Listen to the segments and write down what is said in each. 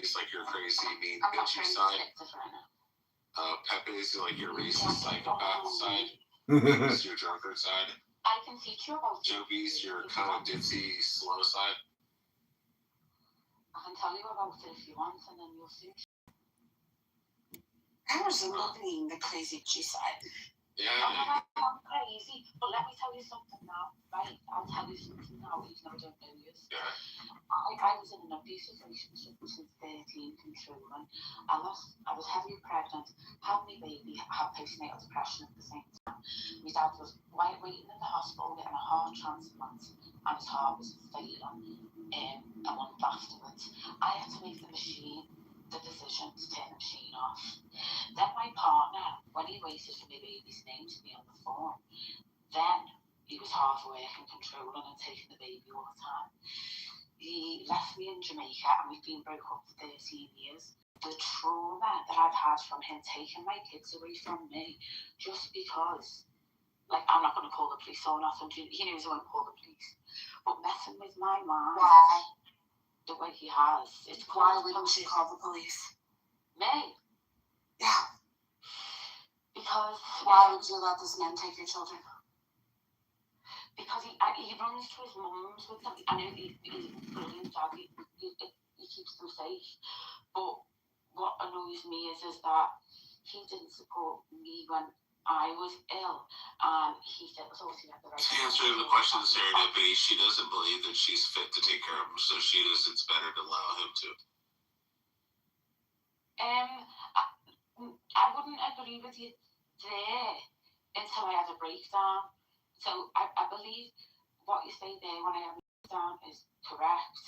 Mary's like your crazy, mean, bitchy side. Pepe's like your racist psychopath side. It's your drunkard side. I can teach you about Joby's your kind of ditzy, slow side. I can tell you about it if you want, and then you'll see. I resemble being the crazy G side. Yeah. I'm crazy, but let me tell you something now, right? I'll tell you something now, even though I don't know you. Yeah. I was in an abusive relationship since 13, controlling. I was heavily pregnant, had my baby, had postnatal depression at the same time. My dad was waiting in the hospital getting a heart transplant, and his heart was failing a month afterwards. I had to make the decision to turn the machine off. Then my partner, when he waited for my baby's name to be on the phone, then he was half awake and controlling and taking the baby all the time. He left me in Jamaica and we've been broke up for 13 years. The trauma that I've had from him taking my kids away from me just because, like, I'm not going to call the police or nothing. He knows I won't call the police. But messing with my mind. Why? The way he has. Why wouldn't you call the police? Me? Yeah. Because... Why would you let this man take your children? Because he runs to his mum's with them. I know he's a brilliant dad. He keeps them safe. But what annoys me is that he didn't support me when I was ill, and he said, "So he had the right." To answer the question, serendipity, she doesn't believe that she's fit to take care of him, so she knows it's better to allow him to. I wouldn't agree with you there until I had a breakdown. So I believe what you say there when I have a breakdown is correct,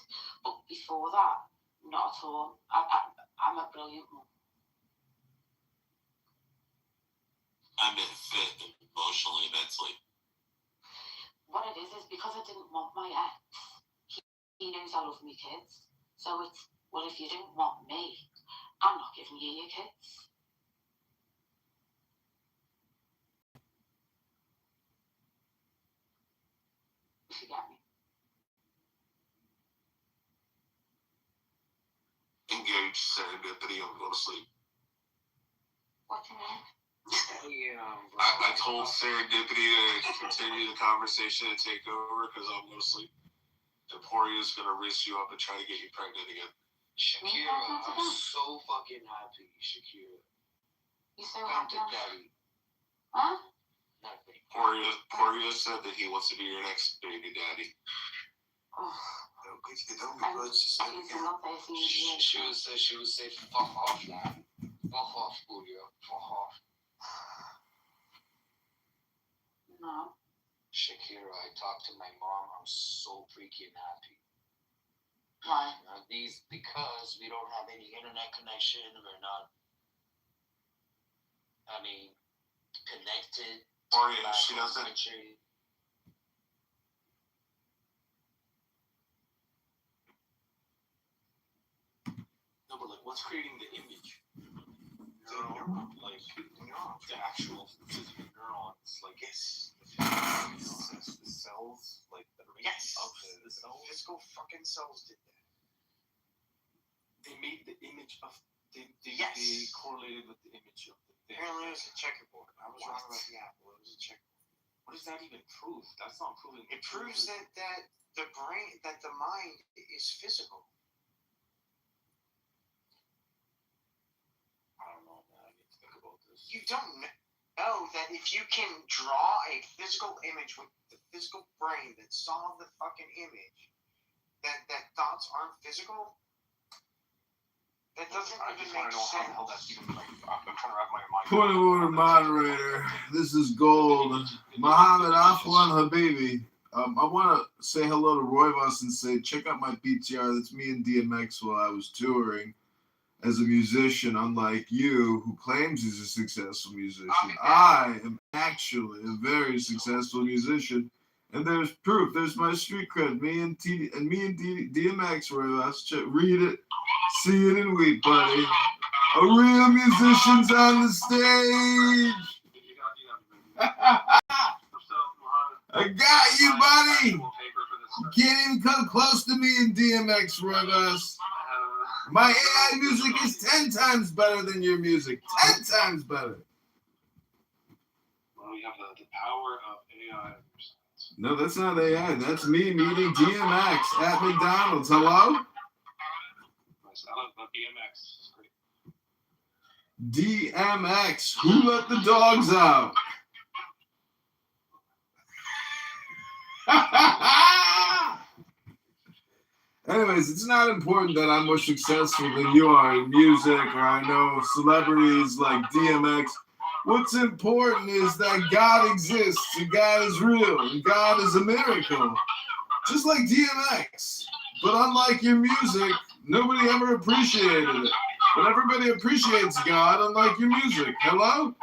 but before that, not at all. I'm a brilliant mum. I'm fit emotionally, mentally. What it is because I didn't want my ex. He knows I love my kids. So it's, well, if you don't want me, I'm not giving you your kids. If you get me. Engage serendipity, I'm going to sleep. What do you mean? I told Serendipity to continue the conversation and take over because I'm going to sleep. Emporia's going to rinse you up and try to get you pregnant again. Shakira, I'm so fucking happy, Shakira. You so happy? Daddy. Huh? Emporia said that he wants to be your next baby daddy. Oh. She would say, fuck off, lad. Fuck off, Julio. Fuck off. No. Shakira, I talked to my mom. I'm so freaking happy. Why? Because we don't have any internet connection. We're not, connected. Or she doesn't. No, but like, what's creating the image? The actual physical neurons, like the cells, like the of the cells. Physical fucking cells did that. They made the image of they correlated with the image of the thing. Apparently it was a checkerboard. I was wrong about the apple. It was a checkerboard. What does that even prove? That's not proving. It proves that the brain, that the mind is physical. I don't know, man. I need to think about this. You don't know that if you can draw a physical image with the physical brain that saw the fucking image, that thoughts aren't physical. That doesn't even make sense. How that's even like, I'm trying to wrap my mind. Point of order, moderator. This is Gold. Mohammed Afwan Habibi. I want to say hello to Roivas and say, check out my PTR. That's me and DMX while I was touring as a musician, unlike you, who claims he's a successful musician. I am actually a very successful musician. And there's proof. There's my street cred. Me and DMX, Roivas. Read it. See it and weep, buddy. A real musician's on the stage. I got you, buddy. You can't even come close to me in DMX, Roivas. My AI music is 10 times better than your music. 10 times better. Well, we have the power of AI. No, that's not AI. That's me meeting DMX at McDonald's. Hello? Nice. I love DMX. It's great. DMX. Who let the dogs out? Anyways, it's not important that I'm more successful than you are in music, or I know celebrities like DMX. What's important is that God exists, and God is real, and God is a miracle. Just like DMX. But unlike your music, nobody ever appreciated it. But everybody appreciates God, unlike your music. Hello?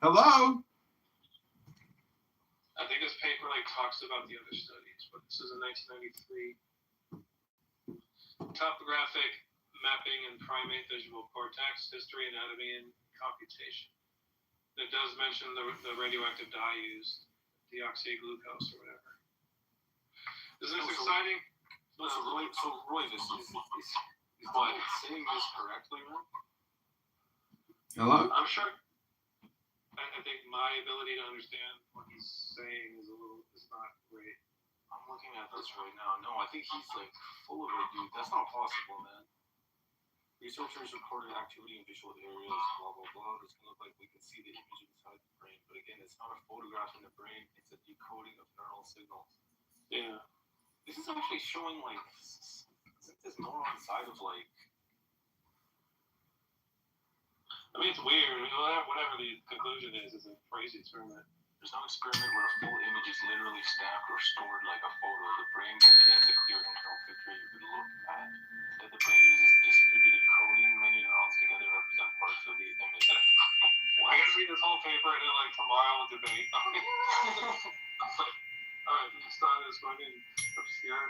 Hello? I think this paper talks about the other studies, but this is a 1993 topographic mapping and primate visual cortex, history, anatomy, and computation. It does mention the radioactive dye used, deoxyglucose or whatever. Isn't this exciting? Roy, is Bob saying this correctly, man? Hello? I'm sure. I think my ability to understand what he's saying is not great. I'm looking at this right now. No, I think he's full of it, dude. That's not possible, man. Researchers recorded activity in visual areas, blah, blah, blah. This can look like we can see the image inside the brain. But again, it's not a photograph in the brain. It's a decoding of neural signals. Yeah. This is actually showing, isn't this more on the side of, I mean, it's weird. Whatever the conclusion is a crazy experiment. There's no experiment where a full image is literally stamped or stored like a photo. The brain contains a clear internal picture you could look at. Instead, the brain uses distributed coding. Many neurons together represent parts of the image. I gotta read this whole paper and then tomorrow we'll debate. Alright, let's start this one in obscure.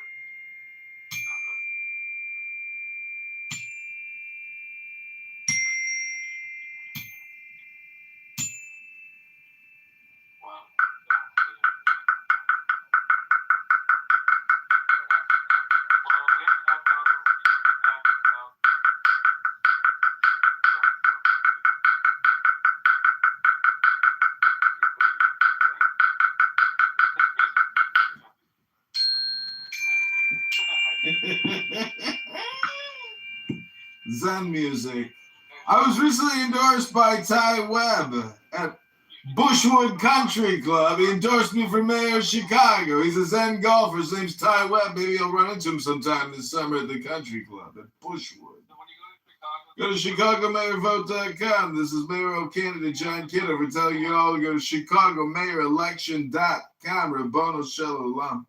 Zen music. I was recently endorsed by Ty Webb at Bushwood Country Club. He endorsed me for mayor of Chicago. He's a Zen golfer. His name's Ty Webb. Maybe I'll run into him sometime this summer at the country club at Bushwood. Go to ChicagoMayorVote.com. This is mayoral candidate John Kitover telling you all to go to ChicagoMayorElection.com. Rabono Shalom.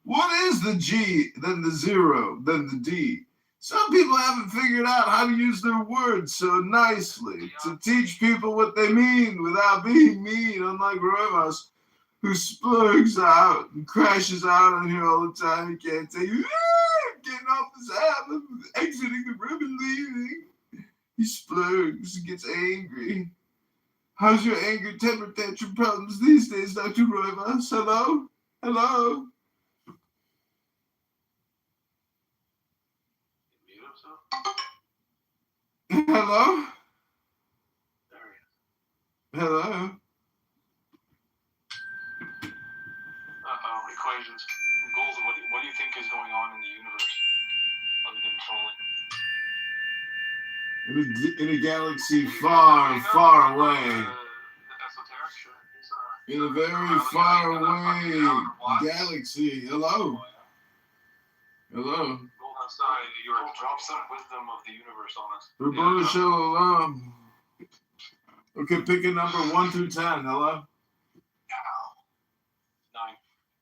What is the G, then the 0, then the D? Some people haven't figured out how to use their words so nicely to teach people what they mean without being mean, unlike Roivas, who splurgs out and crashes out on here all the time. He can't say, I'm getting off this app, I'm exiting the room and leaving. He splurgs and gets angry. How's your anger, temper tantrum problems these days, Dr. Roivas? Hello? Hello? Hello? Hello? Equations. Goals. What do you think is going on in the universe other than trolling? In a galaxy far, far away. In a very far away galaxy. Hello? Hello? You drop some wisdom of the universe on us. Rabono Shalom. Okay, pick a number 1 through 10. Hello? 9.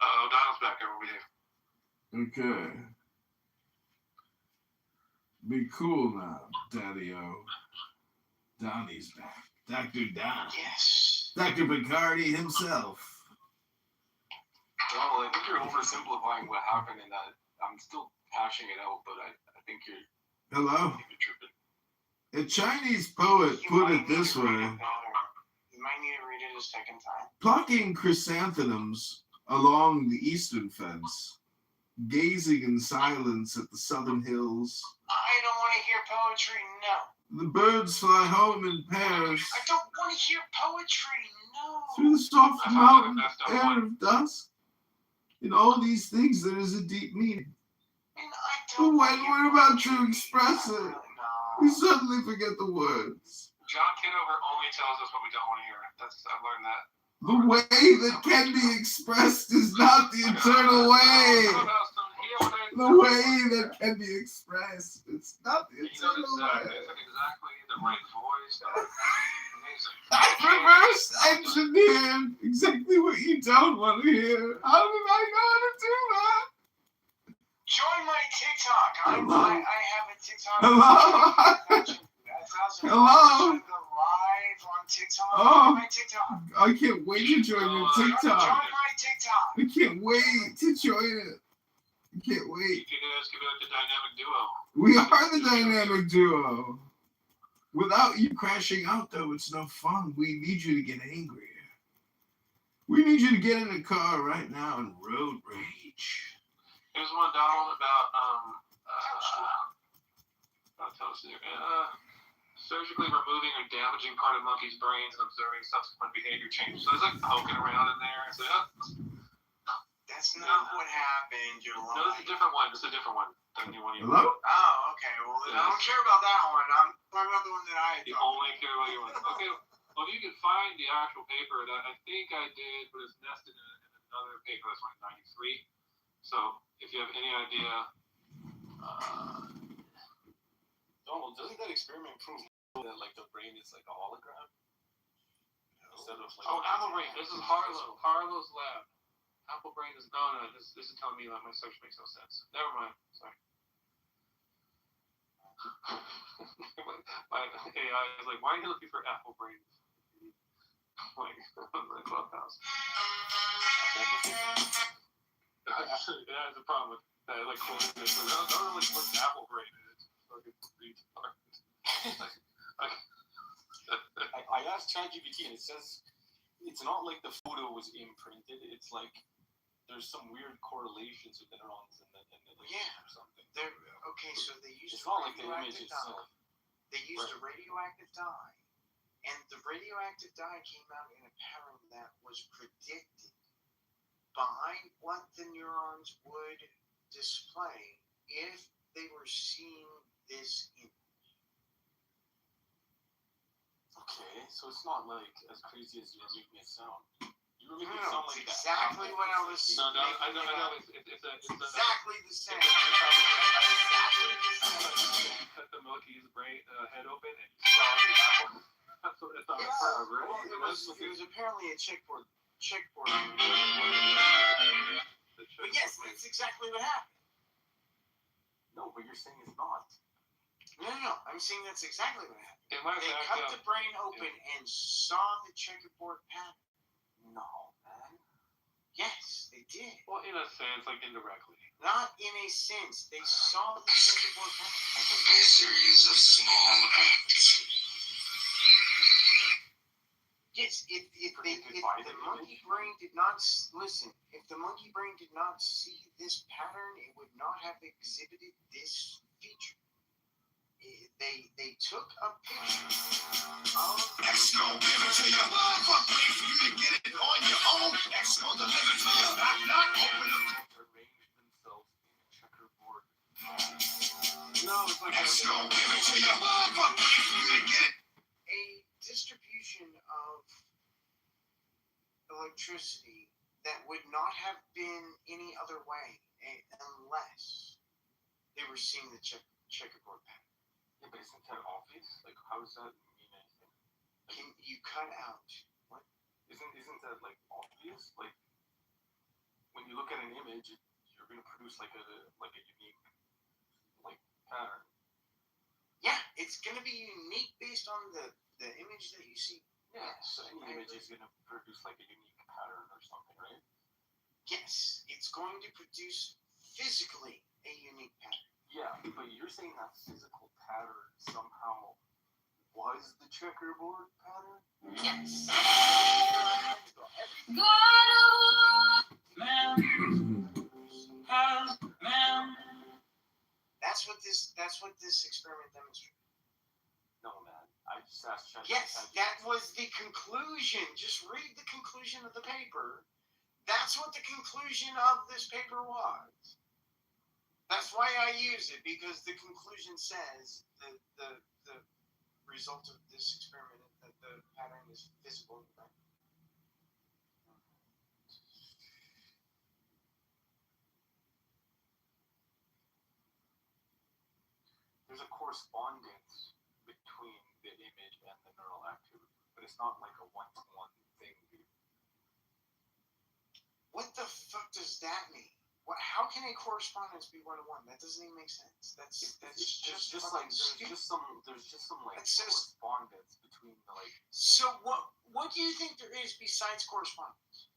Donald's back over here. Okay. Be cool now, Daddy-O. Donnie's back. Dr. Don. Yes. Dr. Picardi himself. Well, I think you're oversimplifying what happened in that. I'm still hashing it out, but I think you're Hello? tripping. A Chinese poet put it this way. You might need to read it a second time. Plucking chrysanthemums along the eastern fence, gazing in silence at the southern hills. I hear poetry? No. The birds fly home in pairs. I don't want to hear poetry. No. Through the soft mountain air of dusk. In all these things, there is a deep meaning. And I But don't when we're about to express it, we suddenly forget the words. John Kitover only tells us what we don't want to hear. I've learned that. The way that can be expressed is not the eternal way. The way that can be expressed, it's not the eternal way. It's exactly the right voice. I reverse engineered exactly what you don't want to hear. How did I know how to do that? Join my TikTok. Hello. I have a TikTok. Hello. Hello. Live on TikTok. Oh. My TikTok. I can't wait to join your TikTok. Join my TikTok. I can't wait to join it. I can't wait. You guys could be like the dynamic duo. We are the dynamic duo. Without you crashing out, though, it's no fun. We need you to get angrier. We need you to get in the car right now and road rage. Here's one, Donald, about surgically removing or damaging part of monkey's brains and observing subsequent behavior change. So there's like poking around in there. So, That's not what happened. You're lying. no, this is a different one. This is a different one than you want to. Hello? Oh, okay. Well, then I don't care about that one. I'm talking about the one that I You only care about your one. Okay. Well, if you can find the actual paper that I think I did, but it's nested in another paper that's like 93. So if you have any idea, Donald, doesn't that experiment prove that like the brain is like a hologram? Instead of like Apple Brain. This is Harlow's lab. Apple Brain is no. This is telling me that my search makes no sense. Never mind. Sorry. My AI is like, why are you looking for Apple Brain? Like the clubhouse. It has a problem with that. Like, quoting this. I don't know what Apple Brain is. Fucking retard. I asked ChatGPT and it says it's not like the photo was imprinted. It's like there's some weird correlations with the neurons in the or something. Okay, so they used It's not like the image itself. They used a radioactive dye, and the radioactive dye came out in a pattern that was predicted by what the neurons would display if they were seeing this image. Okay, so it's not like as crazy as you're making it sound. You were making it No, sound it's like exactly what I was saying. No, I know. It's Exactly the same. Cut the monkey's brain head open and saw the apple. That's what it's on. Yes. Right? Well, it was apparently a checkboard. But yes, that's exactly what happened. No, but you're saying it's not. No. I'm saying that's exactly what happened. It might They have cut the brain open and saw the checkerboard pattern. No, man. Yes, they did. Well, in a sense, like indirectly. Not in a sense. They saw the checkerboard pattern. A series of small acts. Yes, if the monkey brain did not listen, if the monkey brain did not see this pattern, it would not have exhibited this feature. They took a picture of. X gon' give it to you. Fuck, wait for you to get it on your own. X gon' deliver to you. Knock, open up. Arrange themselves in a checkerboard. No, it's like X gon' give it to you. Fuck, wait for you to get it. a distribution of electricity that would not have been any other way unless they were seeing the checkerboard pattern. Yeah, but isn't that obvious? Like, how does that mean anything? Can you cut out what? Isn't that like obvious? Like, when you look at an image, you're gonna produce like a unique like pattern. Yeah, it's gonna be unique based on the image that you see. Yeah, Yes, so any image is gonna produce like a unique pattern or something, right? Yes, it's going to produce physically a unique pattern. Yeah, but you're saying that physical pattern somehow was the checkerboard pattern? Yes. That's what this experiment demonstrated. No, man. I just asked ChatGPT. Yes, that was the conclusion. Just read the conclusion of the paper. That's what the conclusion of this paper was. That's why I use it, because the conclusion says the result of this experiment that the pattern is visible. There's a correspondence between the image and the neural activity, but it's not like a one-to-one thing, dude. What the fuck does that mean? How can a correspondence be one-to-one? That doesn't even make sense. That's just like stupid. there's just some like It's just- correspondence between the like. So what do you think there is besides correspondence?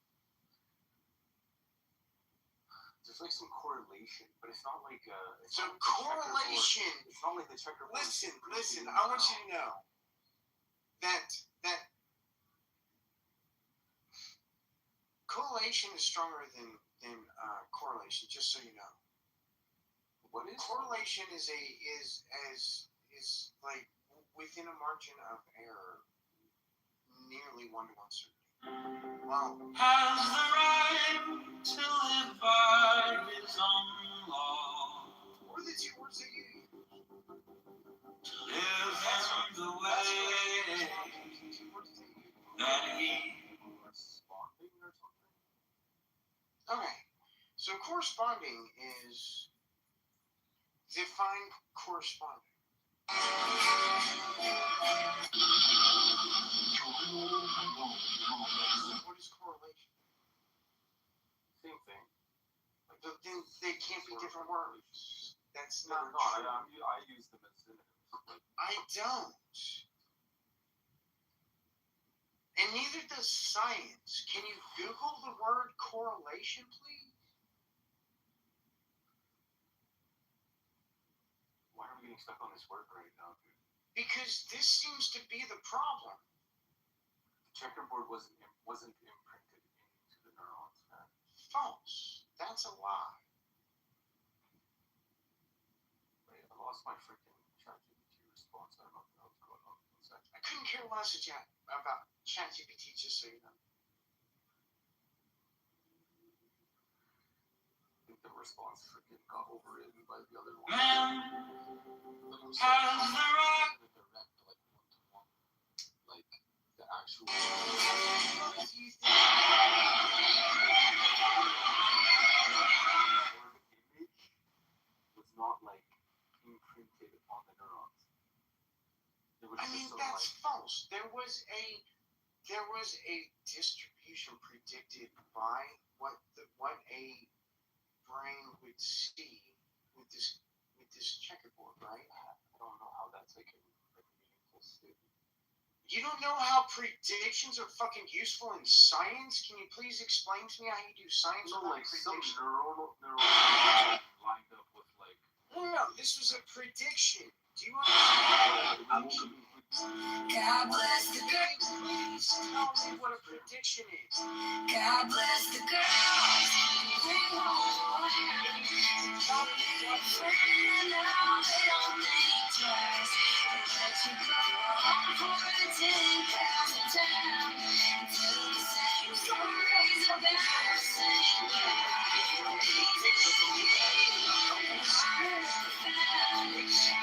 There's like some correlation, but it's not like So correlation. It's not like the checkerboard. Listen. I want you to know that correlation is stronger than correlation. Just so you know. What is correlation? Is like within a margin of error, nearly 1-to-1 certainty. Wow. Has the right to live by his own law. What are the two words that you use? Live in the way that he. Responding or something? Okay. So corresponding is define corresponding. What is correlation? Same thing. But then they can't be different words. That's No, not they're true. I use them as synonyms. I don't. And neither does science. Can you Google the word correlation, please? Why are we getting stuck on this word right now, dude? Because this seems to be the problem. The checkerboard wasn't imprinted into the neurons, man. False. That's a lie. Wait, I lost my freaking ChatGPT response. I don't know what's going on. I couldn't care less about ChatGPT, just so you know. I think the response freaking got overridden by the other one. Man has the right. The direct, like one-to-one, like the actual. What do you think? Image was not like imprinted on the neurons. It was I just mean, some, that's like, false. There was a distribution predicted by what a brain would see with this checkerboard, right? I don't know how that's like a meaningful statement. You don't know how predictions are fucking useful in science? Can you please explain to me how you do science No, without like some prediction? neuronal lined up with like. No, this was a prediction. Do you understand what a prediction is? God bless the girl. Please tell me what a prediction is. God bless the girls. Bring home. Now they don't think twice. They let you go for the 10,000 times. Tell the same stories about the same guy.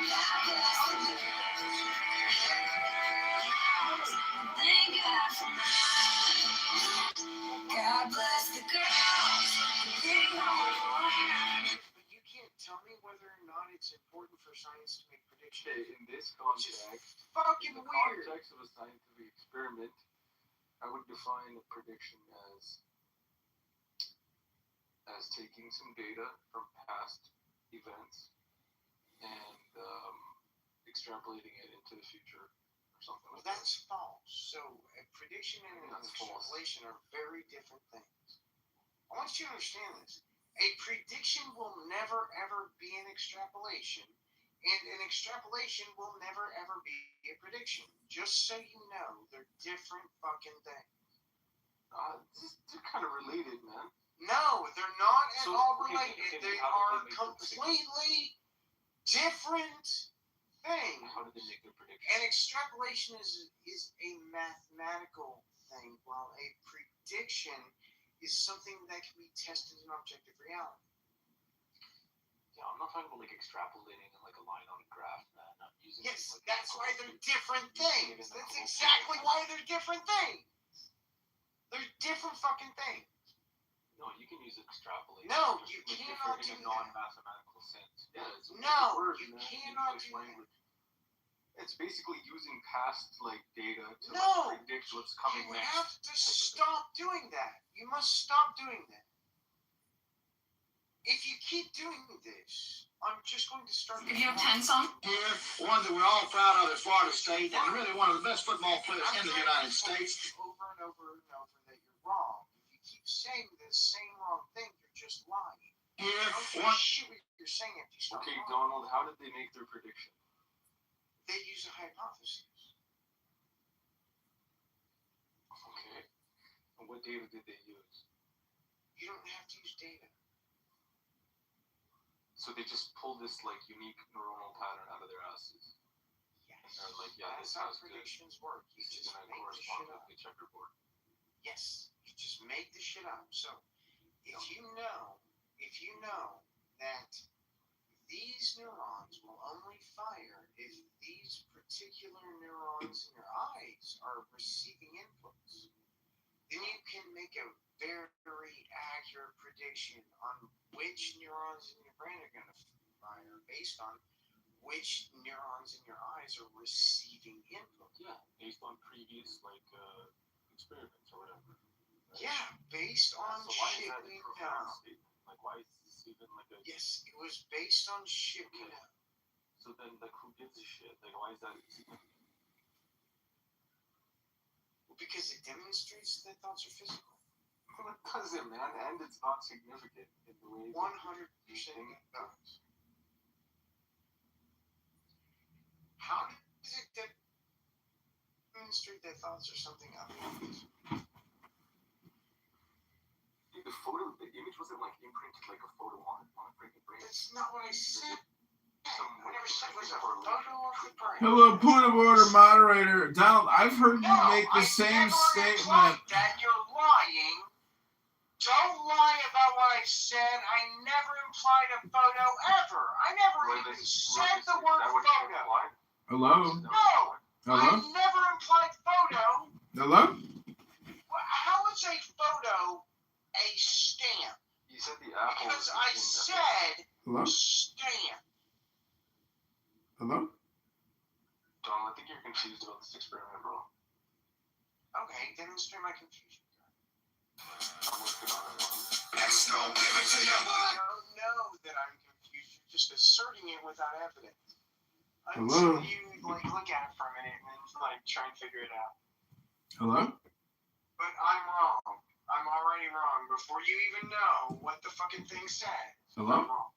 God bless the girls. Thank God for mine. God bless the girls. Bring home. But you can't tell me whether or not it's important for science to make predictions. Okay, in this Which is context, fucking in the weird. context of a scientific experiment, I would define a prediction as taking some data from past events and extrapolating it into the future or something Well, like that. that's false. So a prediction and an That's false. extrapolation are very different things. I want you to understand this. A prediction will never ever be an extrapolation, and an extrapolation will never ever be a prediction. Just so you know, they're different fucking things. They're kind of related, man. No, they're not at So, all okay, related. okay, They how do are they make the prediction? completely different thing. How did they make their prediction? And extrapolation is a mathematical thing, while a prediction is something that can be tested in objective reality. Yeah, I'm not talking about like extrapolating and like a line on a graph, man. I'm using Yes, like, that's why they're different things. That's exactly why they're different things. They're different fucking things. No, you can use extrapolation. No, Just you like cannot different in do a that. non-mathematical sense. Yeah, it's No, word, you man. cannot English do that. language. It's basically using past like data to No, like, predict what's coming you next. have to stop doing that. You must stop doing that. If you keep doing this, I'm just going to start. If you have 10 songs? Here, one that we're all proud of at Florida State, and really one of the best football players in the United States. Over and over and over that you're wrong. If you keep saying the same wrong thing, you're just lying. Here, Okay, one. shit, you're saying if you stop Okay, lying. Donald, how did they make their prediction? They use a hypothesis. Okay. And what data did they use? You don't have to use data. So they just pulled this like unique neuronal pattern out of their asses. Yes. And they're like, yeah, That's this how has to, predictions work. You this is just gonna make the correspond shit with up. the checkerboard. Yes, you just make the shit up. So, if you know that these neurons will only fire if these particular neurons in your eyes are receiving inputs, then you can make a very accurate prediction on which neurons in your brain are going to fire based on which neurons in your eyes are receiving input. Yeah, based on previous like experiments or whatever. Right? Yeah, based on So why is shit that a we profound know. statement? Like why is this even like a Yes, it was based on shit we know. So then like who gives a shit? Like why is that significant? Well, because it demonstrates that thoughts are physical. Well, it doesn't, man, and it's not significant in the way 100% it does. How does it demonstrate that thoughts are something other than physical? Dude, the image wasn't like imprinted like a photo on a freaking brain. That's not what I said. I never said it was a photo of the brain. Hello, point of order, moderator. Donald, I've heard you make the same never statement. implied that. You're lying. Don't lie about what I said. I never implied a photo ever. I never even said the word photo. Hello? No, Hello? I never implied photo. Hello? How is a photo a stamp? You said the apple. Because I said Hello? stamp. Hello? Don, I think you're confused about this experiment, bro. Okay, demonstrate my confusion. I'm working on it. Next, don't give it to you. I don't know that I'm confused. You're just asserting it without evidence. Hello? Until you like look at it for a minute and then like try and figure it out. Hello? But I'm wrong. I'm already wrong before you even know what the fucking thing said. Hello? I'm wrong.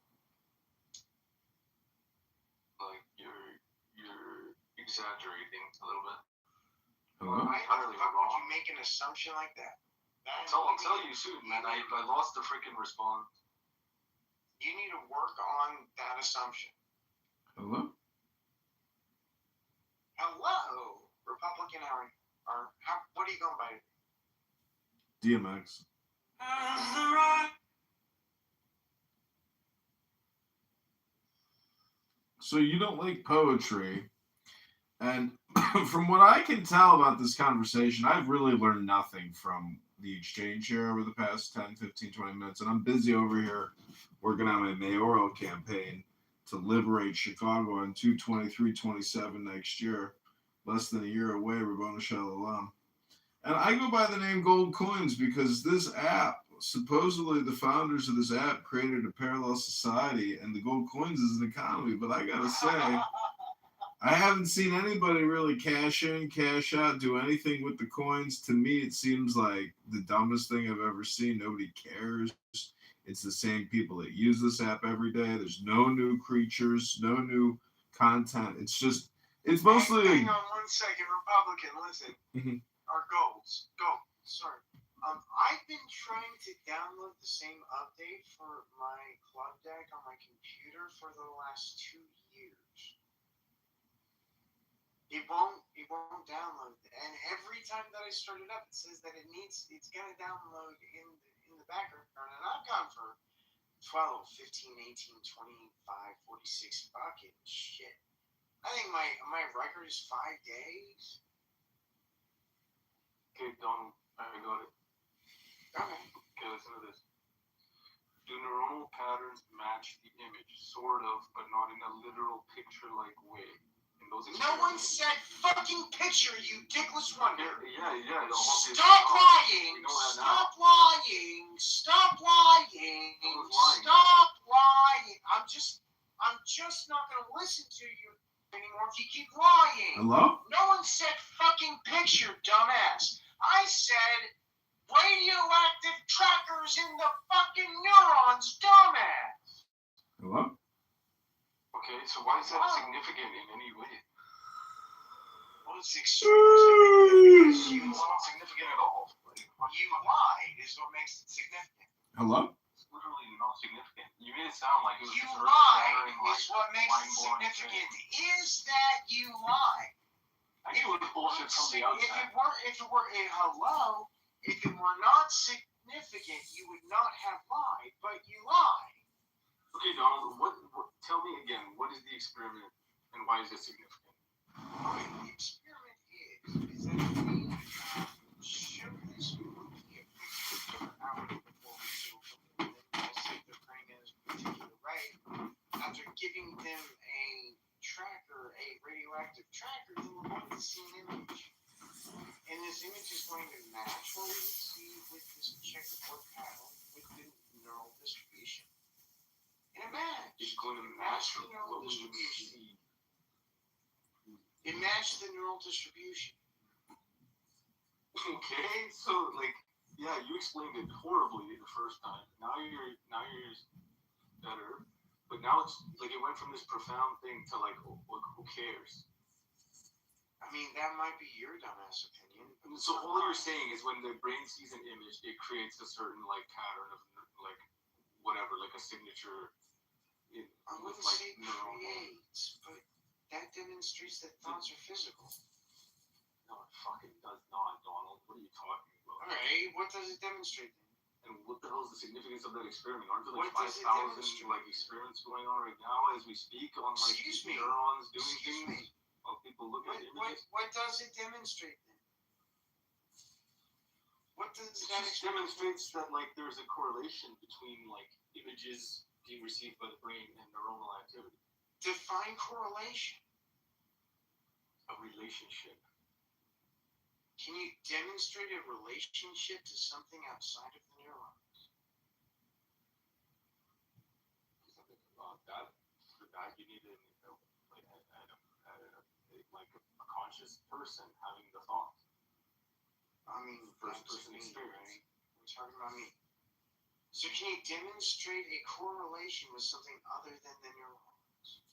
Like you're exaggerating a little bit. Hello? Why the fuck would you make an assumption like that? I'll tell you soon, man. I lost the freaking response. You need to work on that assumption. Hello? Hello, Republican what are you going by? DMX. So you don't like poetry, and from what I can tell about this conversation, I've really learned nothing from the exchange here over the past 10, 15, 20 minutes, and I'm busy over here working on my mayoral campaign to liberate Chicago on 2/23/27 next year. Less than a year away, we're going to Shalom. And I go by the name Gold Coins because this app, supposedly the founders of this app created a parallel society, and the Gold Coins is an economy. But I gotta say, I haven't seen anybody really cash in, cash out, do anything with the coins. To me, it seems like the dumbest thing I've ever seen. Nobody cares. It's the same people that use this app every day. There's no new creatures, no new content. It's mostly. Hang on 1 second, Republican. Listen. Mhm. Our goals. Sorry. I've been trying to download the same update for my club deck on my computer for the last 2 years. It won't download. And every time that I start it up, it says that it's gonna download in the background. And I've gone for 12, 15, 18, 25, 46 fucking shit. I think my record is 5 days. Okay, Donald, I got it. Okay. Okay, listen to this. Do neuronal patterns match the image? Sort of, but not in a literal picture-like way. In those No one said fucking picture, you dickless wonder. Yeah. Stop lying! We know that now. Stop lying! Stop lying! Who's lying? Stop lying! I'm just not gonna listen to you anymore if you keep lying. Hello? No one said fucking picture, dumbass. I said radioactive trackers in the fucking neurons, dumbass. Hello? Okay, so why is that significant in any way? Well, it's extremely significant. It's not significant at all. You lied is what makes it significant. Hello? It's literally not significant. You made it sound like it was You this lied earth-shattering, is what makes it mind-blowing significant. thing. Is that you lied? Actually, it was bullshit from the outside. If it were not significant, you would not have lied, but you lied. Okay, Donald, tell me again, what is the experiment and why is it significant? Okay, the experiment is that we show this movie a picture of our before we show them, and then we'll see if they're praying in this particular way. After giving them a tracker, a radioactive tracker, then we're going to see an image. And this image is going to match what we would see with this checkerboard pattern with the neural distribution. And it matched. It's going to match the neural what we would distribution. see. It matched the neural distribution. Okay, so yeah, you explained it horribly the first time. Now you're better, but now it's like it went from this profound thing to who cares? I mean, that might be your dumbass opinion. So all you're saying is when the brain sees an image, it creates a certain pattern of whatever, a signature. I wouldn't say creates, but that demonstrates that thoughts are physical. No, it fucking does not, Donald. What are you talking about? Alright, what does it demonstrate then? And what the hell is the significance of that experiment? Aren't there What does it 5,000 demonstrate? experiments going on right now as we speak on Excuse me. neurons doing Excuse things? While people look at images? What does it demonstrate then? What does It that just demonstrates that there's a correlation between images being received by the brain and neuronal activity. define correlation? A relationship. Can you demonstrate a relationship to something outside of the neurons? For that you need a conscious person having the thought. I mean, First that's person me, experience. right? We're talking about me. So can you demonstrate a correlation with something other than the neurons?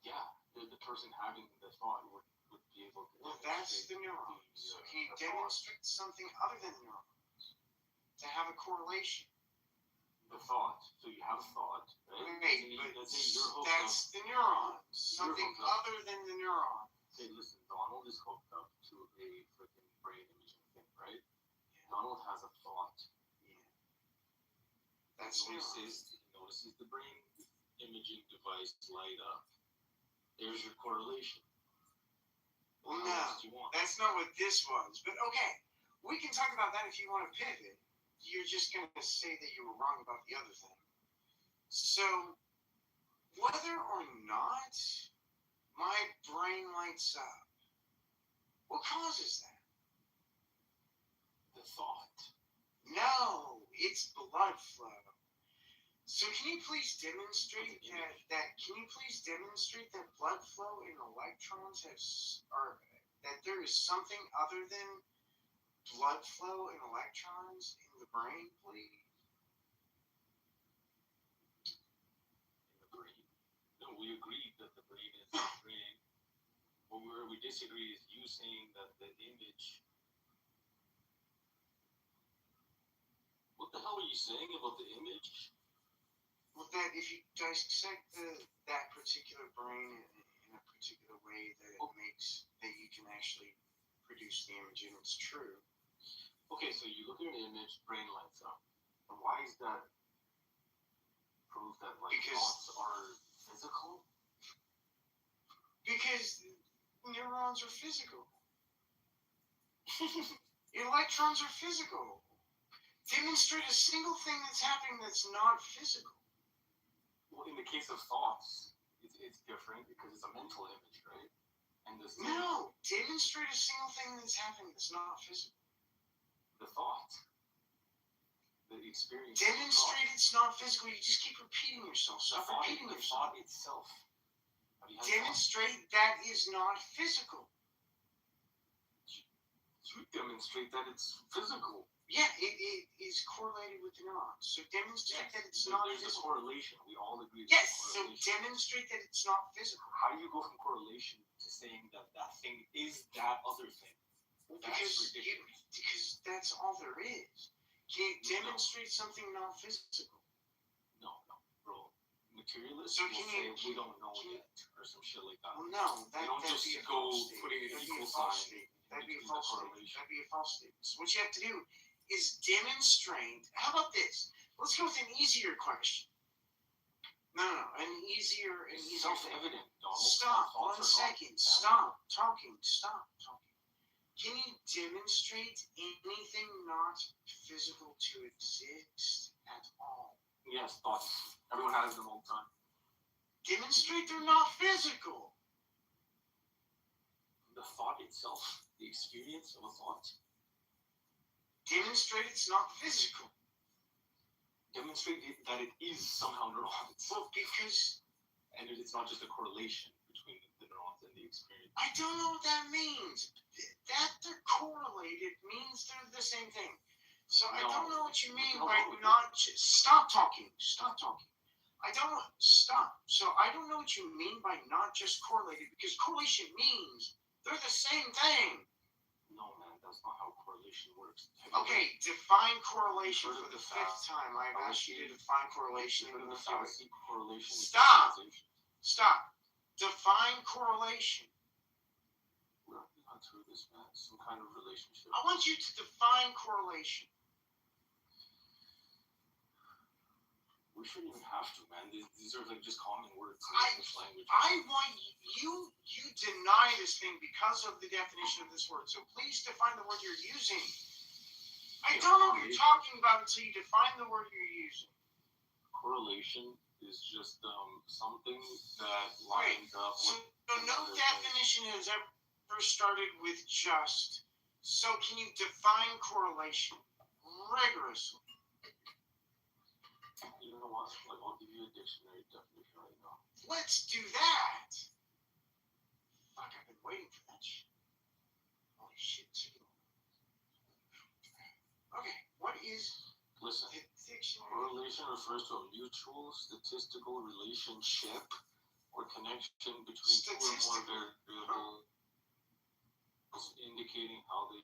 Yeah, the person having the thought would be able to. Well, that's the neurons. So can you demonstrate something other than the neurons to have a correlation? The thought. So you have a thought, right? Okay, but that's the neurons. Something other than the neurons. Hey, listen, Donald is hooked up to a freaking brain imaging thing, right? Yeah. Donald has a thought. Yeah. That's neurons. He notices the brain imaging device light up. There's your correlation. Well, no, that's not what this was. But okay, we can talk about that if you want to pivot. You're just going to say that you were wrong about the other thing. So, whether or not my brain lights up, what causes that? The thought. No, it's blood flow. So can you please demonstrate that blood flow in electrons that there is something other than blood flow in electrons in the brain, please? In the brain? No, we agreed that the brain is the brain. But where we disagree is you saying that the image. What the hell are you saying about the image? Well, that if you dissect that particular brain in a particular way, that it makes that you can actually produce the image and it's true. Okay, so you look at an image, brain lights up. And why is that proof that like Because- thoughts are physical? Because neurons are physical. Electrons are physical. Demonstrate a single thing that's happening that's not physical. Well, in the case of thoughts, it's different because it's a mental image, right? And the No, demonstrate a single thing that's happening that's not physical. the thought, the experience. Demonstrate it's not physical. You just keep repeating yourself. Stop repeating The yourself. thought itself. Have you had Demonstrate that is not physical. thoughts? You demonstrate that it's physical. Yeah, it is correlated with the neurons. So demonstrate that it's not There's a physical. correlation. We all agree. Yes, there's so a correlation. demonstrate that it's not physical. How do you go from correlation to saying that that thing is that other thing? Because that's all there is. Can you demonstrate something not physical? No, bro. Materialists So will can say you- we don't know can you- yet or some shit like that. Well, no, They don't that'd just be a go false statement. putting an That'd be equal a false sign statement. That'd be a between false the statement. correlation. That'd be a false statement. So what you have to do is demonstrate. How about this? Let's go with an easier question. No, an easier It's thing. self-evident, Donald. Stop. Thoughts are 1 not second. valid. Stop talking. Stop talking. Can you demonstrate anything not physical to exist at all? Yes, thoughts. Everyone has them all the time. Demonstrate they're not physical. The thought itself, the experience of a thought, Demonstrate it's not physical. demonstrate that it is somehow neurons. Well, because And it's not just a correlation between the neurons and the experience. I don't know what that means. That they're correlated means they're the same thing. So I No. don't know what you mean No. by not just stop talking. Stop talking. I don't stop. So I don't know what you mean by not just correlated because correlation means they're the same thing. No, man, that's not how correlation works. Okay, define correlation Heard for of the the fifth time. I've asked you to define correlation Heard in of the the theory. fallacy correlation? is Stop. causation. Stop. Define correlation. We're not through this, man. Some kind of relationship. I want you to define correlation. We shouldn't even have to, man. These are like just common words in English language. I want you deny this thing because of the definition of this word. So please define the word you're using. I don't know what you're talking about until you define the word you're using. Correlation is just something that lines up So with no definition has ever started with just. So can you define correlation rigorously? You know what? Like, I'll give you a dictionary definition right now. Let's do that. Fuck, I've been waiting for that shit. Holy shit. Okay, what is Listen, the dictionary? correlation refers to a mutual statistical relationship or connection between two or more variables indicating how they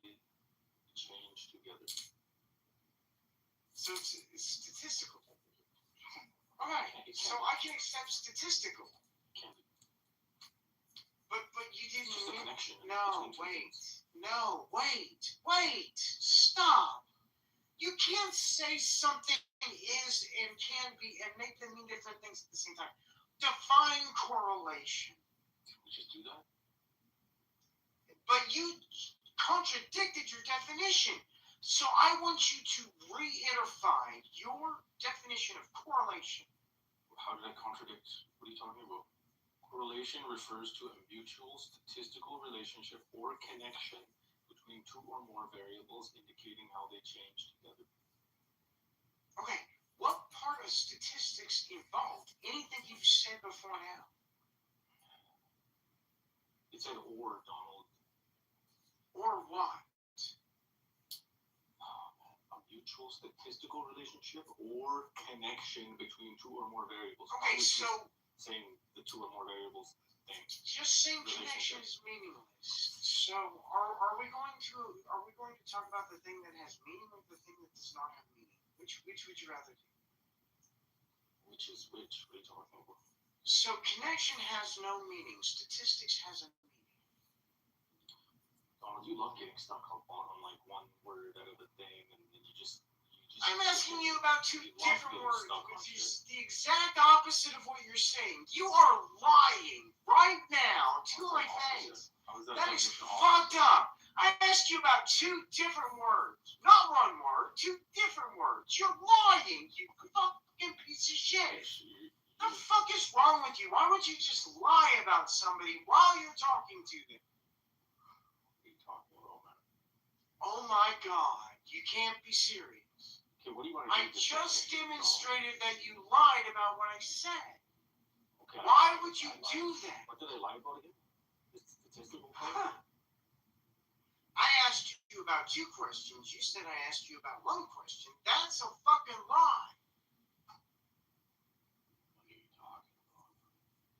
change together. So it's statistical. Alright, so I can accept statistical. Can't be. But you It's just a didn't. connection. No, between two wait. things. No, wait. Stop. You can't say something is and can be and make them mean different things at the same time. Define correlation. Can we just do that? But you contradicted your definition. So I want you to reiterate your definition of correlation. How did I contradict? What are you talking about? Correlation refers to a mutual statistical relationship or connection between two or more variables indicating how they change together. Okay, what part of statistics involved anything you've said before now? It said or, Donald. Or what? A mutual statistical relationship or connection between two or more variables. Okay, I was so just saying the two or more variables thing. just saying connection is meaningless. So are we going to talk about the thing that has meaning or the thing that does not have meaning? Which would you rather do? Which is which? What are you talking about? So connection has no meaning. Statistics has a meaning. Donald, you love getting stuck up on like one word out of the thing, and then you just. I'm asking you about two You love different getting words, stuck on which shit. is the exact opposite of what you're saying. You are lying right now to my face. How is That is definition fucked up. I asked you about two different words. Not one word, two different words. You're lying, you fucking piece of shit. The fuck is wrong with you? Why would you just lie about somebody while you're talking to them? What are you talking about, man? Oh my god, you can't be serious. Okay, what do you want to do? I just demonstrated that you lied about what I said. Okay. Why would you do that? What did I lie about again? The statistical part? Huh. I asked you about two questions. You said I asked you about one question. That's a fucking lie. What are you talking about?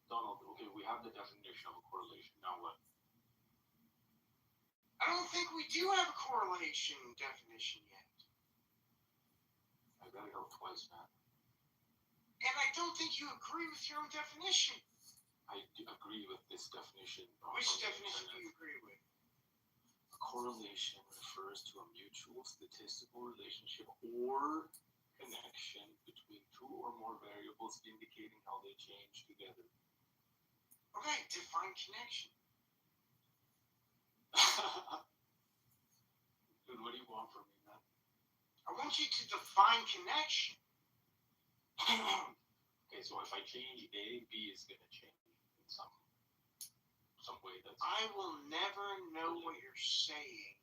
Donald, okay, we have the definition of a correlation. Now what? I don't think we do have a correlation definition yet. I gotta go twice, man. And I don't think you agree with your own definition. I agree with this definition. Which definition do you agree with? A correlation refers to a mutual statistical relationship or connection between two or more variables indicating how they change together. Okay, define connection. Dude, what do you want from me, man? I want you to define connection. Okay, so if I change A, B is gonna change in some way that's. I will never know what you're saying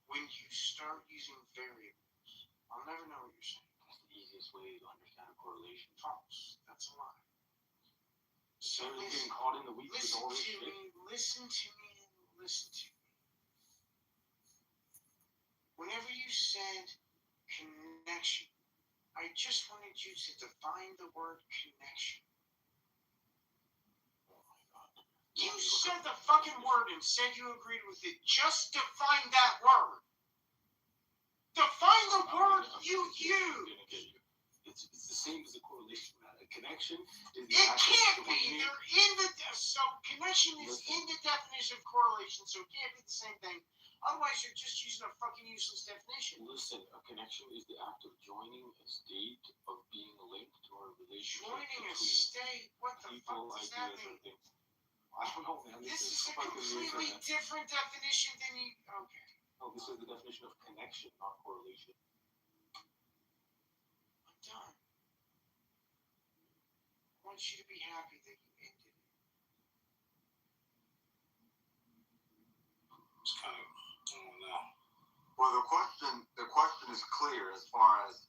when you start using variables. I'll never know what you're saying. That's the easiest way to understand a correlation. False. That's a lie. So You're getting caught in the weeds with listen all this to shit. me. Listen to me. Listen to me. Whenever you said connection, I just wanted you to define the word connection. Oh my god. You said the fucking word and said you agreed with it. Just define that word. Define the word you use. It's the same as a correlation, man. A connection is the It act of can't be. joining- They're in the so connection is in the definition of correlation, so it can't be the same thing. Otherwise, you're just using a fucking useless definition. Listen, a connection is the act of joining a state of being linked or a relationship Joining a between state. What the people, fuck does that ideas, mean? and things. I don't know, man. This is a fucking completely weird, man. different definition than you. Okay, No, this is the definition of connection, not correlation. I'm done. I want you to be happy that you ended it. It's kind of, I don't know. Well, the question is clear as far as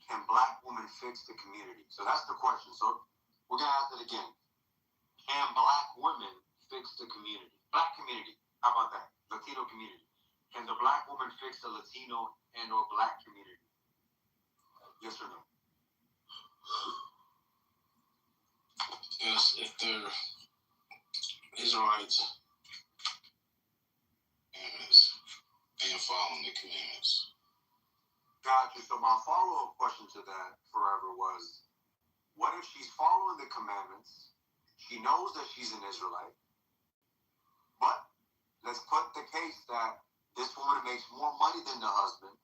can black women fix the community? So that's the question. So we're gonna ask it again. Can black women fix the community? Black community. How about that? Latino community. Can the black woman fix the Latino and or black community? Yes or no? Yes, if they're Israelites and following the commandments. Gotcha. So my follow-up question to that forever was, what if she's following the commandments? She knows that she's an Israelite. But let's put the case that this woman makes more money than the husband.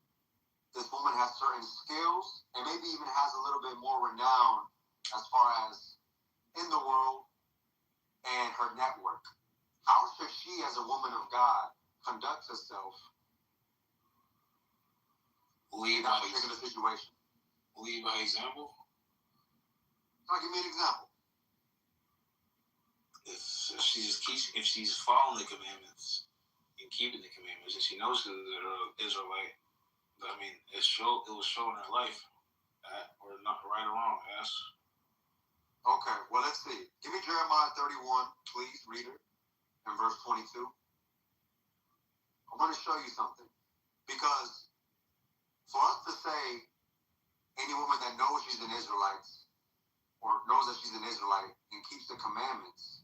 This woman has certain skills and maybe even has a little bit more renown as far as in the world and her network. How should she, as a woman of God, conduct herself in that particular situation? Lead by example. Give me an example. If she's following the commandments and keeping the commandments, and she knows she's an Israelite, I mean, it will show in her life, or not right or wrong. Yes. Okay, well, let's see. Give me Jeremiah 31, please, reader, and verse 22. I want to show you something. Because for us to say any woman that knows she's an Israelite, or knows that she's an Israelite and keeps the commandments,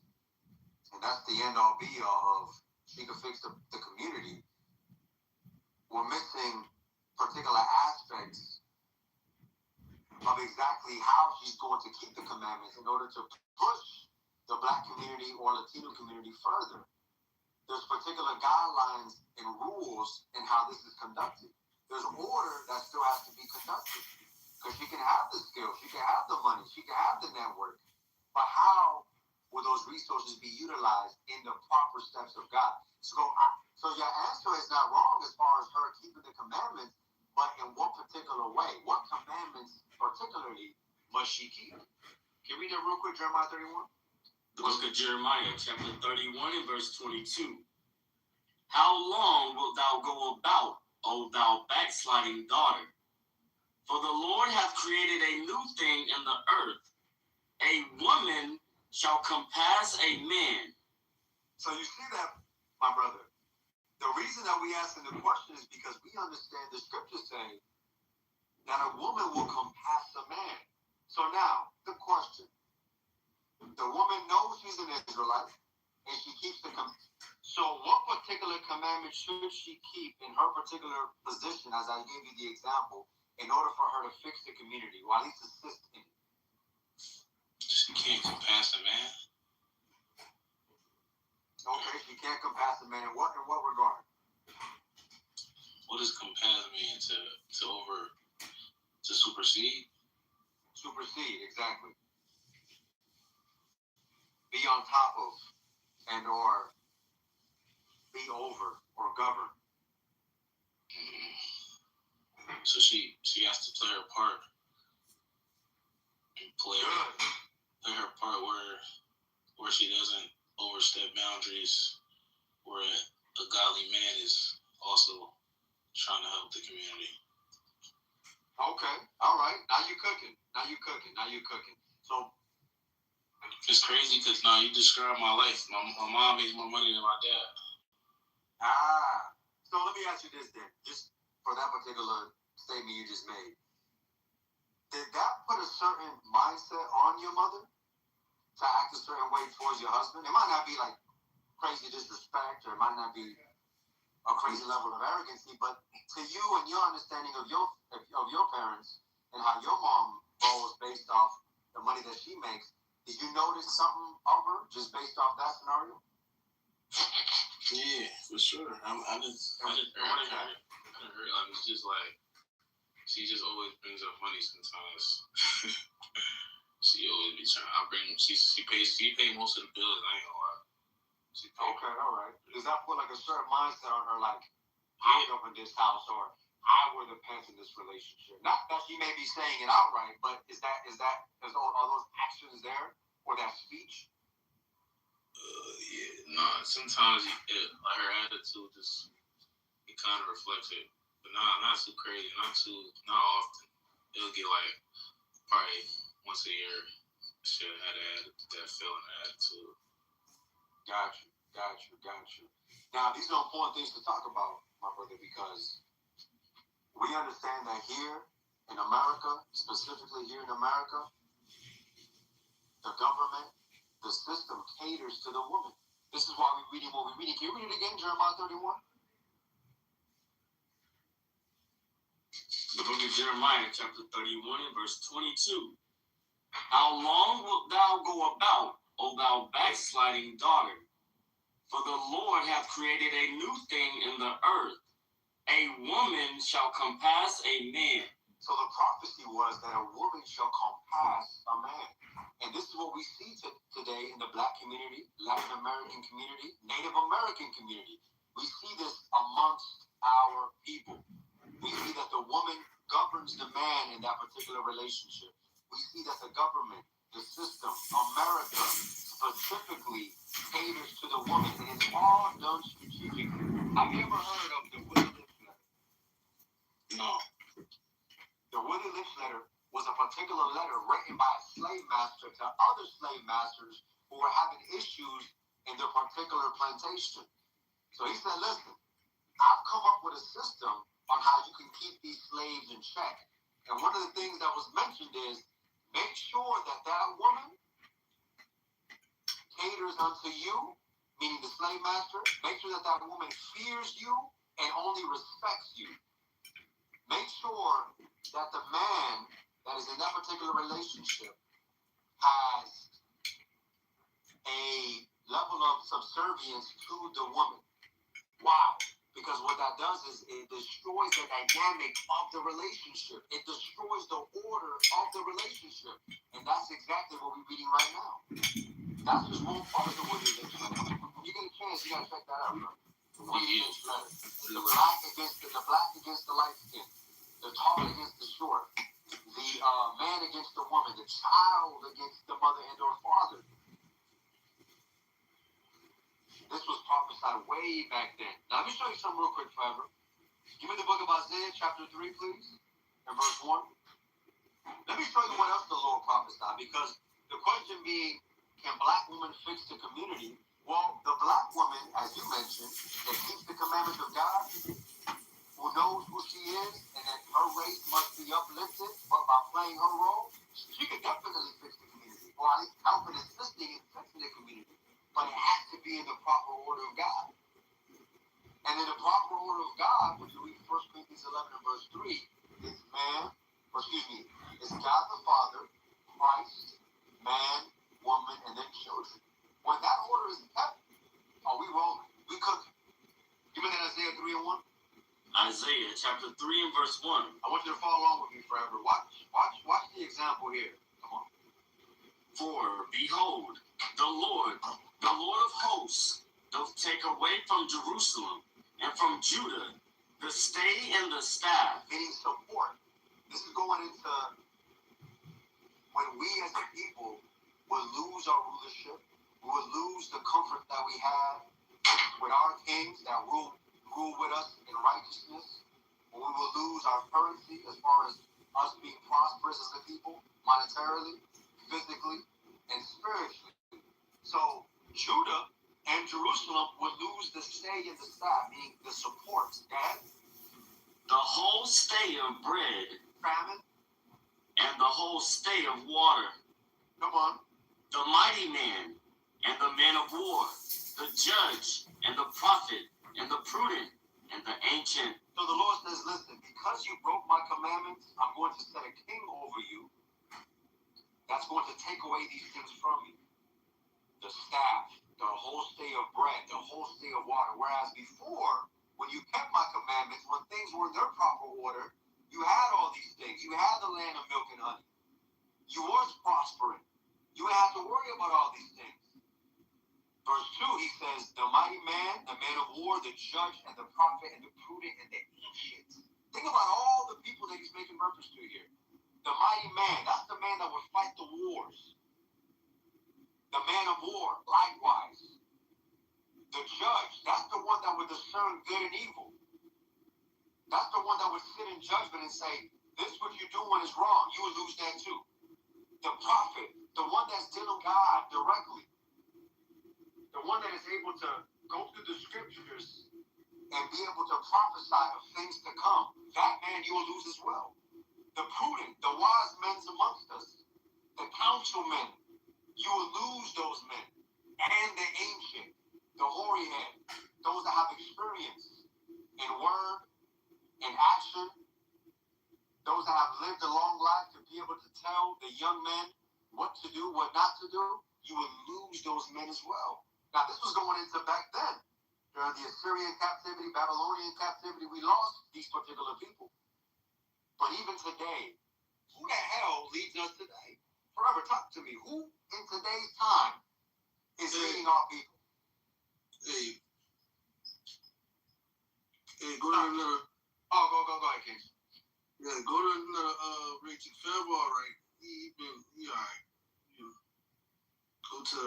and that's the end-all be-all of she can fix the community, we're missing particular aspects of exactly how she's going to keep the commandments in order to push the black community or Latino community further. There's particular guidelines and rules in how this is conducted. There's order that still has to be conducted. Because she can have the skills, she can have the money, she can have the network. But how will those resources be utilized in the proper steps of God? So your answer is not wrong as far as her keeping the commandments, but in what particular way? What commandments particularly must she keep? Can we read that real quick, Jeremiah 31? The book of Jeremiah, chapter 31 and verse 22. How long wilt thou go about, O thou backsliding daughter? For the Lord hath created a new thing in the earth. A woman shall compass a man. So you see that, my brother. The reason that we asking the question is because we understand the scriptures say that a woman will compass a man. So now, the question. The woman knows she's an Israelite, and she keeps the So what particular commandment should she keep in her particular position, as I gave you the example, in order for her to fix the community, or at least assist in it? She can't compass a man. Okay, she can't compass a man. In what regard? What does compass mean? To supersede? Supersede, exactly. Be on top of and or be over or govern. So she has to play her part and play her part where she doesn't overstep boundaries, where a godly man is also trying to help the community. Okay, all right. Now you cooking. So it's crazy because now you describe my life. My mom makes more money than my dad. So let me ask you this then, just for that particular statement you just made. Did that put a certain mindset on your mother to act a certain way towards your husband? It might not be like crazy disrespect, or it might not be a crazy level of arrogancy, but to you and your understanding of your parents and how your mom rolls based off the money that she makes, did you notice something of her just based off that scenario? Yeah, for sure. I just heard. It's just like she just always brings up money sometimes. She always be trying. She pays most of the bills. I ain't gonna lie. Okay, all right. Does that put like a certain mindset on her, like I grew up in this house, or I were the pets in this relationship? Not that she may be saying it outright, but are those actions there or that speech? Sometimes her attitude just it kind of reflects it, but not too crazy, not often. It'll get like probably once a year. She'll have that feeling, that attitude. Got you. Now these are important things to talk about, my brother, because we understand that here in America, specifically here in America, the government, the system caters to the woman. This is why we're reading what we're reading. Can you read it again, Jeremiah 31? The book of Jeremiah, chapter 31 and verse 22. How long wilt thou go about, O thou backsliding daughter? For the Lord hath created a new thing in the earth. A woman shall compass a man. So the prophecy was that a woman shall compass a man. And this is what we see today in the black community, Latin American community, Native American community. We see this amongst our people. We see that the woman governs the man in that particular relationship. We see that the government, the system, America specifically caters to the woman, and it's all done strategically. Have you ever heard of the Willie Lynch letter? No. The Willie Lynch letter was a particular letter written by a slave master to other slave masters who were having issues in their particular plantation. So he said, listen, I've come up with a system on how you can keep these slaves in check. And one of the things that was mentioned is make sure that woman caters unto you, meaning the slave master. Make sure that woman fears you and only respects you. Make sure that the man that is in that particular relationship has a level of subservience to the woman. Wow. Because what that does is it destroys the dynamic of the relationship. It destroys the order of the relationship. And that's exactly what we're reading right now. That's just one part of the word of letter. When you get a chance, you gotta check that out, bro. The word of letter. The black against the light skin. The tall against the short. The man against the woman. The child against the mother and or father. This was prophesied way back then. Now, let me show you something real quick, Trevor. Give me the book of Isaiah, chapter 3, please, and verse 1. Let me show you what else the Lord prophesied, because the question being, can black women fix the community? Well, the black woman, as you mentioned, that keeps the commandments of God, who knows who she is, and that her race must be uplifted, but by playing her role, she can definitely fix the community, or at least help and assisting in fixing the community. But it has to be in the proper order of God. And in the proper order of God, when you read 1 Corinthians 11 and verse 3, it's it's God the Father, Christ, man, woman, and then children. When that order is kept, are we rolling? We cooking. Give me that Isaiah 3 and 1. Isaiah chapter 3 and verse 1. I want you to follow along with me forever. Watch the example here. Come on. For behold, the Lord of hosts, doth take away from Jerusalem and from Judah the stay and the staff. Meaning support. This is going into when we as a people will lose our rulership, we will lose the comfort that we have with our kings that rule with us in righteousness, when we will lose our currency as far as us being prosperous as a people, monetarily, physically, and spiritually. So Judah and Jerusalem would lose the stay and the staff, meaning the support, Dad. The whole stay of bread, famine, and the whole stay of water. Come on. The mighty man and the man of war, the judge and the prophet and the prudent and the ancient. So the Lord says, listen, because you broke my commandments, I'm going to set a king over you that's going to take away these things from you. The staff, the whole stay of bread, the whole stay of water. Whereas before, when you kept my commandments, when things were in their proper order, you had all these things. You had the land of milk and honey. You was prospering. You didn't have to worry about all these things. Verse 2, he says, the mighty man, the man of war, the judge, and the prophet, and the prudent, and the ancient. Think about all the people that he's making reference to here. The mighty man, that's the man that would fight the wars. The man of war, likewise. The judge, that's the one that would discern good and evil. That's the one that would sit in judgment and say, this what you're doing is wrong. You would lose that too. The prophet, the one that's dealing with God directly. The one that is able to go through the scriptures and be able to prophesy of things to come. That man you will lose as well. The prudent, the wise men amongst us. The councilmen, you will lose those men. And the ancient, the hoary head, those that have experience in word, in action, those that have lived a long life to be able to tell the young men what to do, what not to do, you will lose those men as well. Now, this was going into back then. During the Assyrian captivity, Babylonian captivity, we lost these particular people. But even today, who the hell leads us today? Forever, talk to me. Who in today's time is leading our people? Hey, go to another. Oh, go ahead, King. Yeah, go to another rating. Fair all right. He all right. You know, go to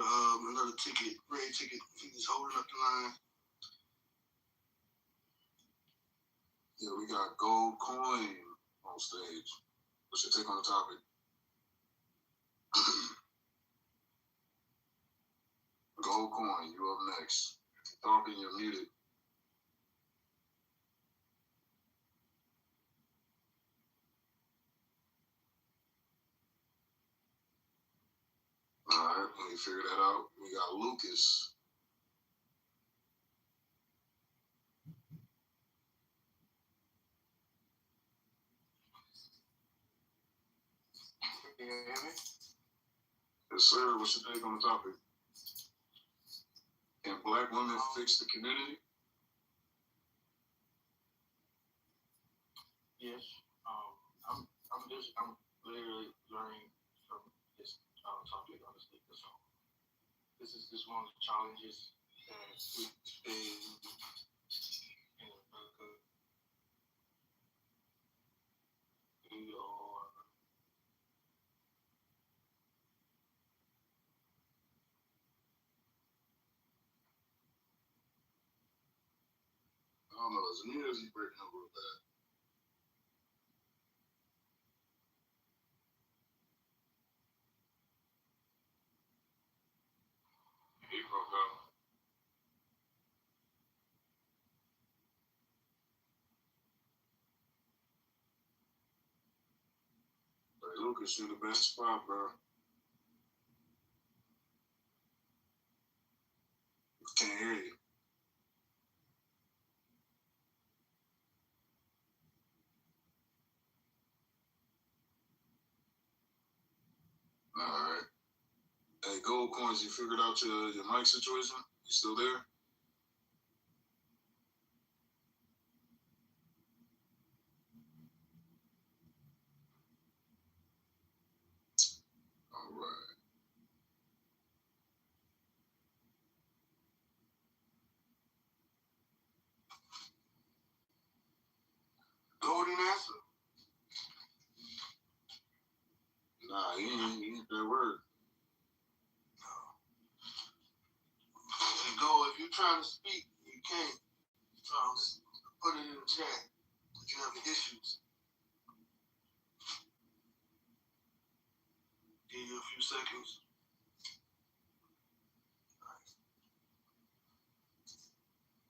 another ticket, red ticket. He was holding up the line. Yeah, we got Gold Coin on stage. What's your take on the topic? Gold Coin, you up next. Talking, you're muted. All right, let me figure that out. We got Lucas. Can you hear me? Yes, sir. What's your take on the topic? Can black women fix the community? Yes. I'm literally learning from this topic, honestly. So this is just one of the challenges that we face in America. We are I don't know. Is it me or is he breaking up real bad? He broke up. Hey, Lucas, you're the best spot, bro. Can't hear you. All right. Hey, Gold Coins, you figured out your mic situation? You still there? All right. Golden answer. Nah, he ain't that word. And go, if you're trying to speak, you can't. Just put it in the chat if you have issues. Give you a few seconds.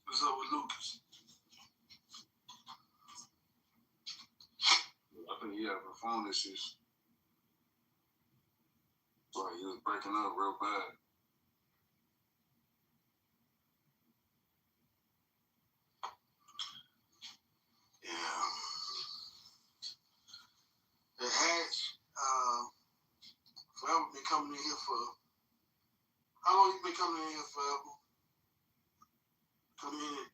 What's up with Lucas? I think he having phone issues. Sorry, he was breaking up real bad. Yeah. The Hatch, forever been coming in here for. How long you been coming in here forever? Come in.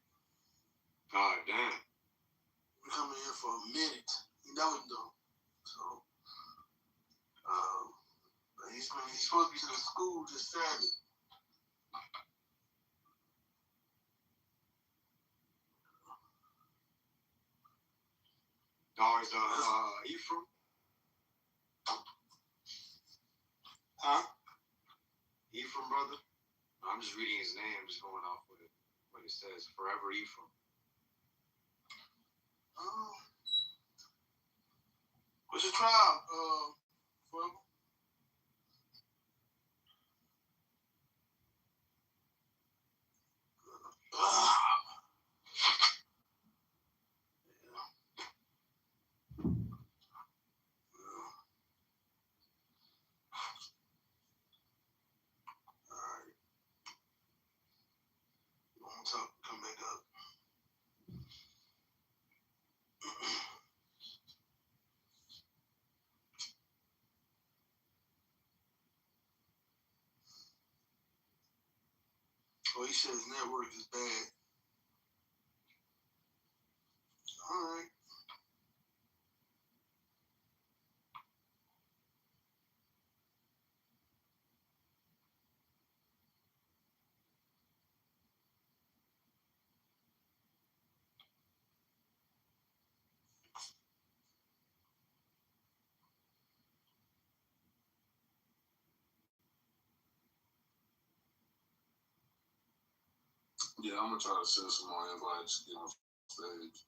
God damn. Been coming here for a minute. You know it though. So, he's supposed to be to the school this Saturday. Oh, is Ephraim? Huh? Ephraim, brother? I'm just reading his name, just going off with it. What it says, Forever Ephraim. What's your trial, forever? Come back up. Oh, he said his network is bad. All right. Yeah, I'm gonna try to send some more invites, get on stage.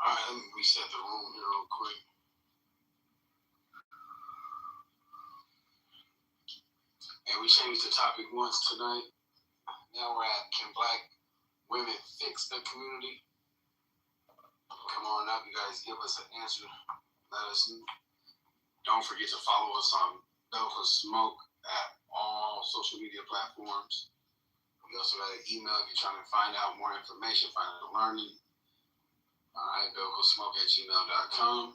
Alright, let me reset the room here real quick. And we changed the topic once tonight. Now we're at, can black women fix the community? Come on up, you guys give us an answer. Let us know. Don't forget to follow us on Biblical Smoke at all social media platforms. We also got an email if you're trying to find out more information, find out learning. Alright, biblicalsmoke@gmail.com.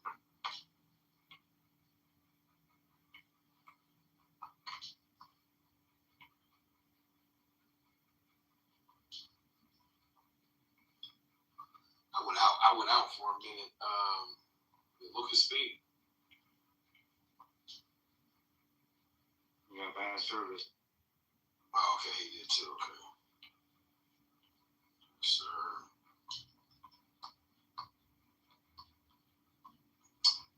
I went out for a minute. Lucas speak. You got bad service. Oh, okay, he did too. Okay. Sir.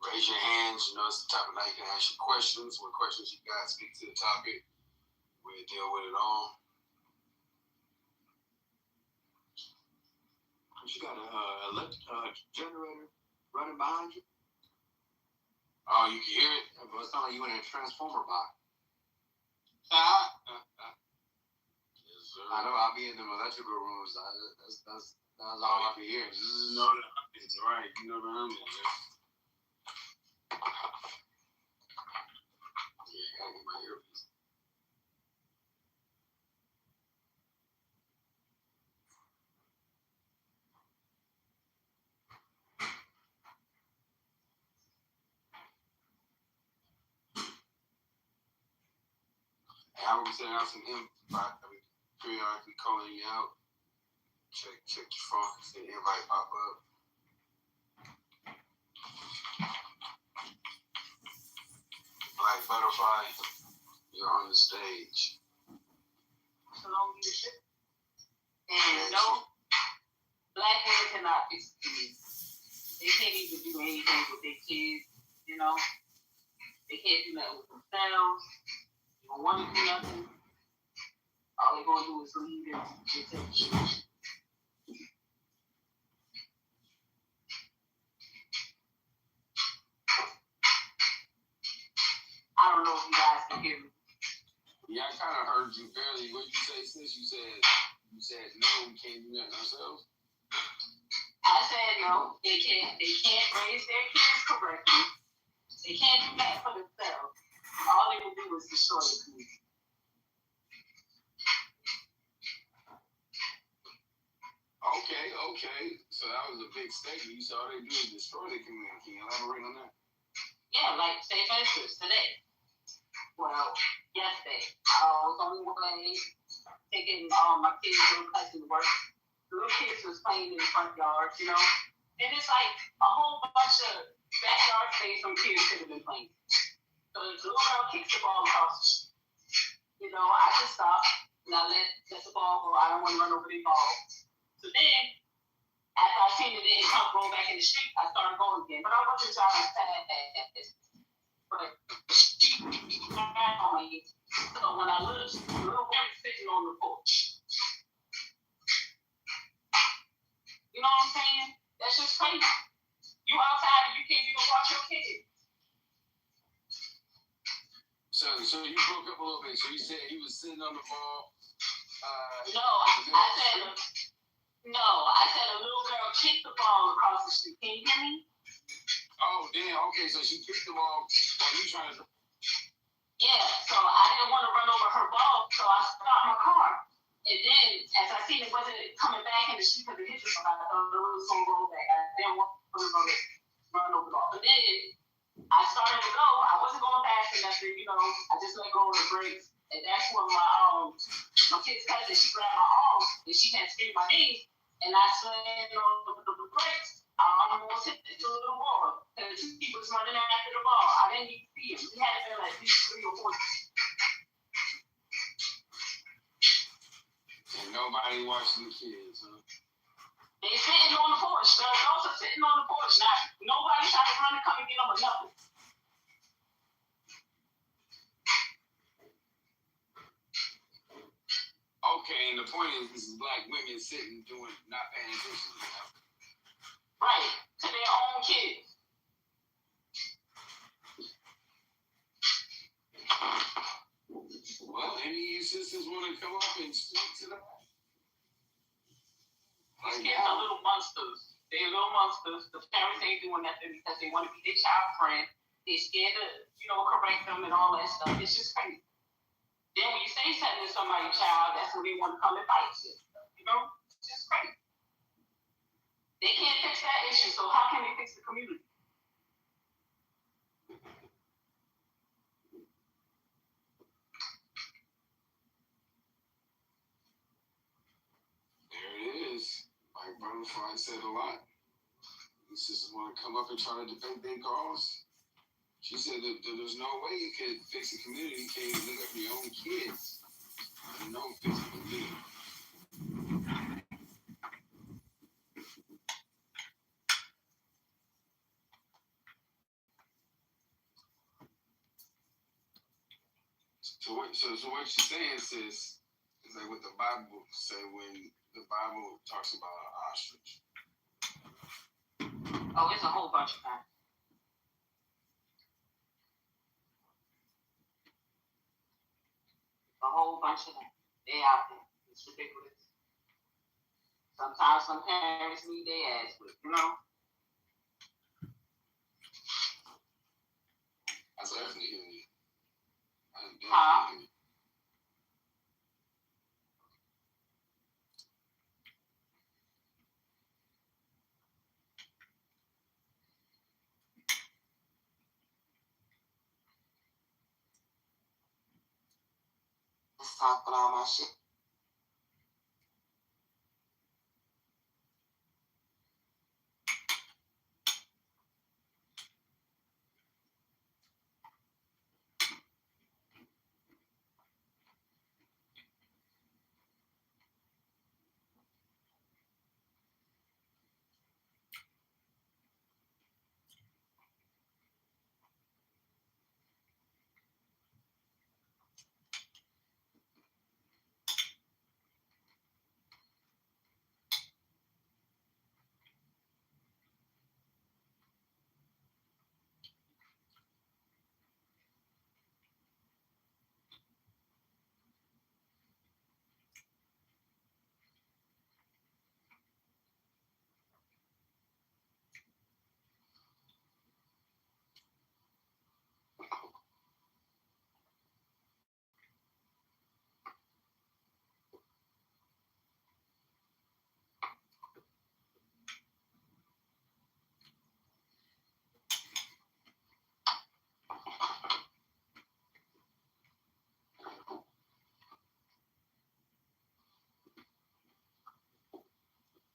Raise your hands. You know, it's the type of night you can ask your questions. What questions you got, speak to the topic. We'll deal with it all. You got a electric generator running behind you? Oh, you can hear it? But it's not like you in a transformer box. Yes, sir. I know I'll be in them electrical rooms. That's all I'll be hearing. You know the humming, right? You know the humming. Yeah, I gotta get my earpiece. I will be sending out some invite. I mean, periodically calling you out. Check your phone. See the invite pop up. Black Butterfly, you're on the stage. Shalom leadership. And no, black women cannot fix the community. They can't even do anything with their kids, you know. They can't do nothing with themselves. They don't want to do nothing. All they're going to do is lead and take shit. I don't know if you guys can hear me. Yeah, I kind of heard you barely. What you say, sis? You said no, we can't do nothing ourselves. I said no, they can't raise their kids correctly. They can't do that for themselves. All they will do is destroy the community. Okay. So that was a big statement. You said all they do is destroy the community. Can you elaborate on that? Yeah, like say for instance today. Well, yesterday, I was on the way taking my kids to cousin to work. The little kids was playing in the front yard, you know. And it's like a whole bunch of backyard space some kids could have been playing. So the little girl kicks the ball across the street. You know, I just stopped and I let the ball go. I don't want to run over the ball. So then, after I seen it didn't come roll back in the street, I started going again. But I wasn't trying to say that. But she on me. So when I looked, the little girl was sitting on the porch. You know what I'm saying? That's just crazy. You outside and you can't even watch your kids. So you broke up a little bit. So you said he was sitting on the ball. I said a little girl kicked the ball across the street. Can you hear me? Oh, damn. Okay, so she kicked the ball while you trying to. Yeah, so I didn't want to run over her ball, so I stopped my car. And then, as I seen it wasn't coming back in the street because it hit the ball, I thought it was going to roll back. I didn't want to run over the ball. But then I started to go. I wasn't going fast enough, you know. I just let go of the brakes. And that's when my kid's cousin, she grabbed my arm and she had screamed my name. And I slammed on the brakes. I almost hit the little ball because he was running after the ball. I didn't even see him. He had been like these 3 or 4. And nobody watching the kids, huh? They sitting on the porch. The adults are sitting on the porch. Now, nobody tried to run and come and get them or nothing. Okay, and the point is, this is black women sitting, not paying attention. Right. Today kids. Well, any of you sisters want to come up and speak to that? These kids are little monsters. They're little monsters. The parents ain't doing nothing because they want to be their child friend. They're scared to, correct them and all that stuff. It's just crazy. Then when you say something to somebody's child, that's when they want to come and fight you. It's just crazy. They can't fix that issue, so how can they fix the community? There it is. Like Brother Fry said a lot. These sisters want to come up and try to defend their cause. She said that there's no way you can fix a community. You can't even look up your own kids. You know, fix a community. So what she's saying, sis, is like what the Bible say when the Bible talks about an ostrich. Oh, it's a whole bunch of that. A whole bunch of them. They out there. It's ridiculous. Sometimes some parents need their ass with, I definitely hear you. Let's talk about all my shit.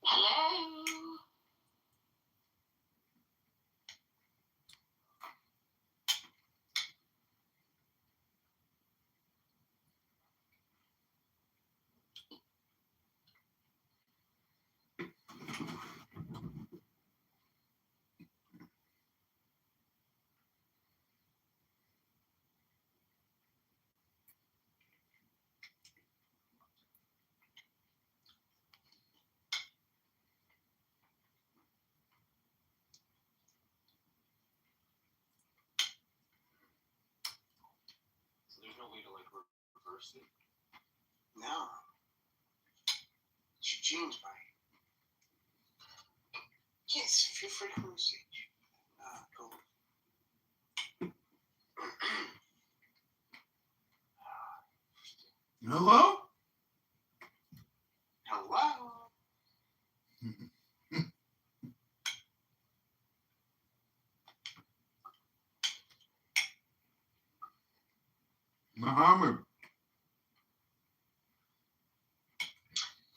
Hello. There's no way to reverse it. No. It's your genes, buddy. Yes, feel free to come on stage. Go. Hello? Hello? Muhammad.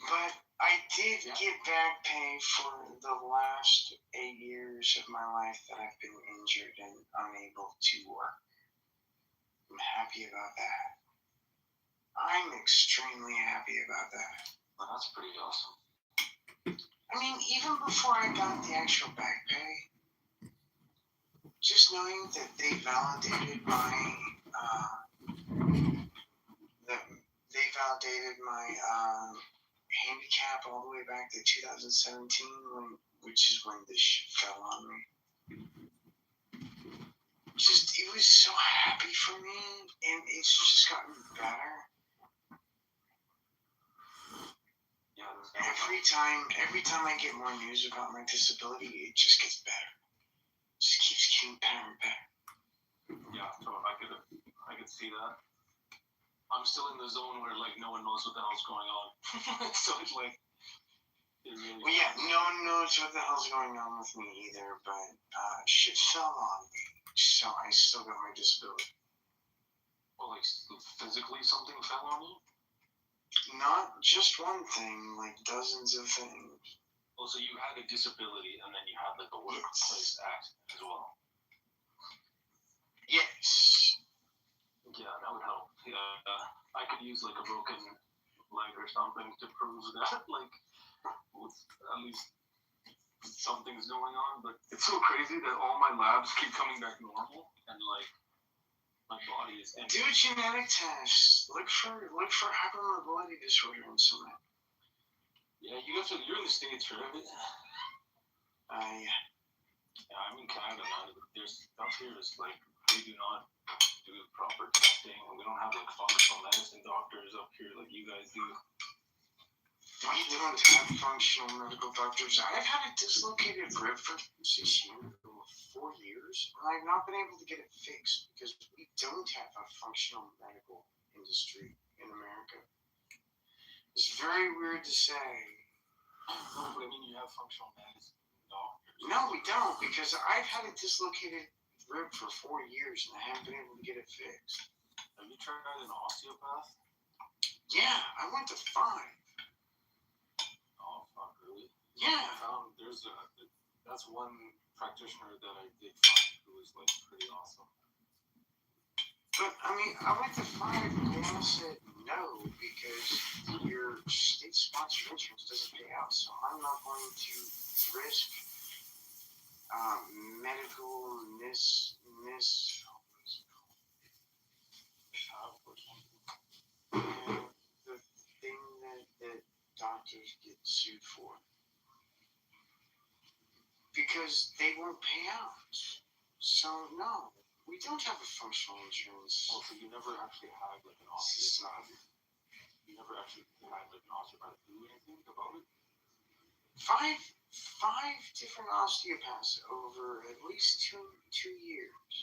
But I did get back pay for the last 8 years of my life that I've been injured and unable to work. I'm happy about that. I'm extremely happy about that. Well, that's pretty awesome. I mean, even before I got the actual back pay, just knowing that they validated my handicap all the way back to 2017, which is when this shit fell on me. Just, it was so happy for me, and it's just gotten better. Yeah, Every time I get more news about my disability, it just gets better. It just keeps getting better and better. Yeah, so I could see that. I'm still in the zone where like no one knows what the hell's going on. So it's like Well, yeah, no one knows what the hell's going on with me either, but shit fell on me, so I still got my disability. well, like physically something fell on you. Not just one thing, like dozens of things. Oh, so you had a disability and then you had like a workplace accident as well. Yes. Yeah, that would help. Yeah, I could use like a broken leg or something to prove that like with at least something's going on. But it's so crazy that all my labs keep coming back normal and like my body is empty. Do a genetic test. Look for hypermobility disorder in someone. Yeah, you're in the States, right? Yeah, I'm in Canada now. There's stuff here is like we do not do proper testing. We don't have like functional medicine doctors up here like you guys do. We don't have functional medical doctors. I've had a dislocated rib for 4 years, and I've not been able to get it fixed because we don't have a functional medical industry in America. It's very weird to say. No, but I mean you have functional medicine doctors. No, we don't, because I've had a dislocated rib for 4 years and I haven't been able to get it fixed. Have you tried an osteopath? Yeah, I went to 5. Oh fuck, really? Yeah. I found that's one practitioner that I did find who was like pretty awesome. But I mean, I went to 5 and they all said no because your state-sponsored insurance doesn't pay out. So I'm not going to risk medical the thing that doctors get sued for because they won't pay out. So no, we don't have a functional insurance. Oh, so you never actually had like an osteopath? You never actually had like an osteopath do anything about it? 5 different osteopaths over at least two years.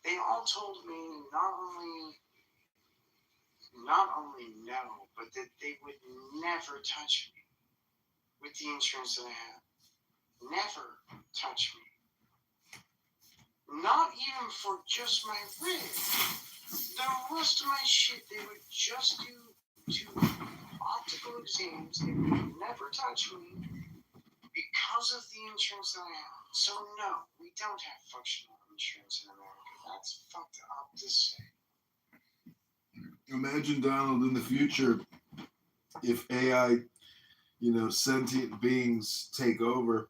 They all told me not only no, but that they would never touch me with the insurance that I have. Never touch me. Not even for just my rib. The rest of my shit they would just do 2 optical exams. They would never touch me because of the insurance that I have. So no, we don't have functional insurance in America. That's fucked up to say. Imagine, Donald, in the future, if AI, sentient beings take over,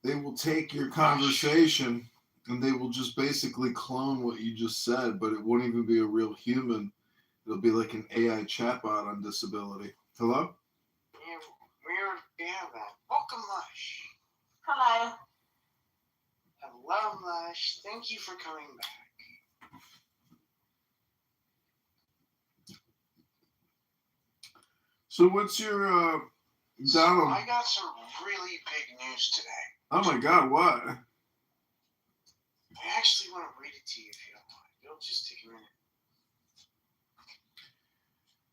they will take your conversation and they will just basically clone what you just said, but it won't even be a real human. It'll be like an AI chatbot on disability. Hello? Yeah, we already have that. Welcome, Lush. Hello. Hello, Lush. Thank you for coming back. So what's your, Donald? I got some really big news today. Oh my God, what? I actually want to read it to you if you don't mind. It'll just take a minute.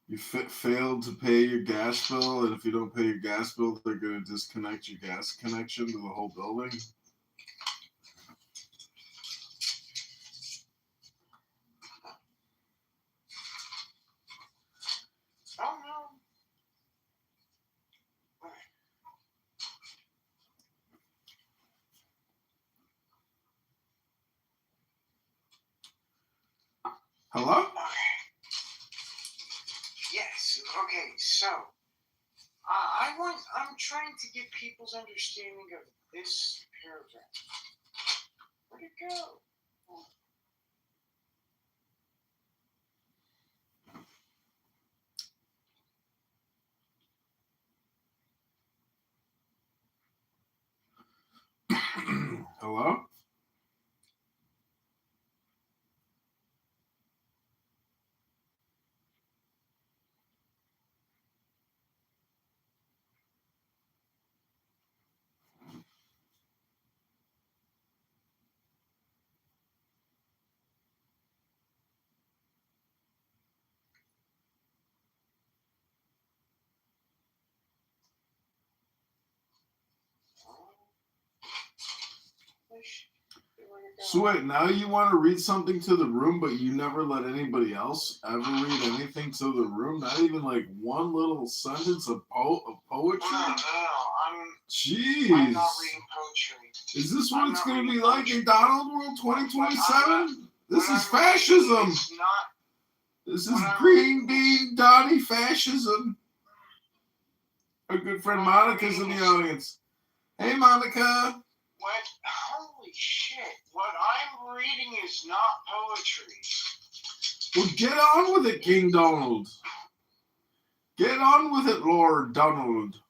You failed to pay your gas bill, and if you don't pay your gas bill, they're going to disconnect your gas connection to the whole building? Oh, no. Hello? Okay. Yes. Okay. So, I'm trying to get people's understanding of this paragraph. Where'd it go? Hello? So wait, now you want to read something to the room, but you never let anybody else ever read anything to the room? Not even like one little sentence of poetry? No, Jeez. I'm not reading poetry. Is this what I'm it's not going to be reading like in Donald World 2027? This is fascism. This is green bean Donnie fascism. Our good friend Monica's in the audience. Hey, Monica. What? Holy shit. What I'm reading is not poetry. Well, get on with it, King Donald. Get on with it, Lord Donald.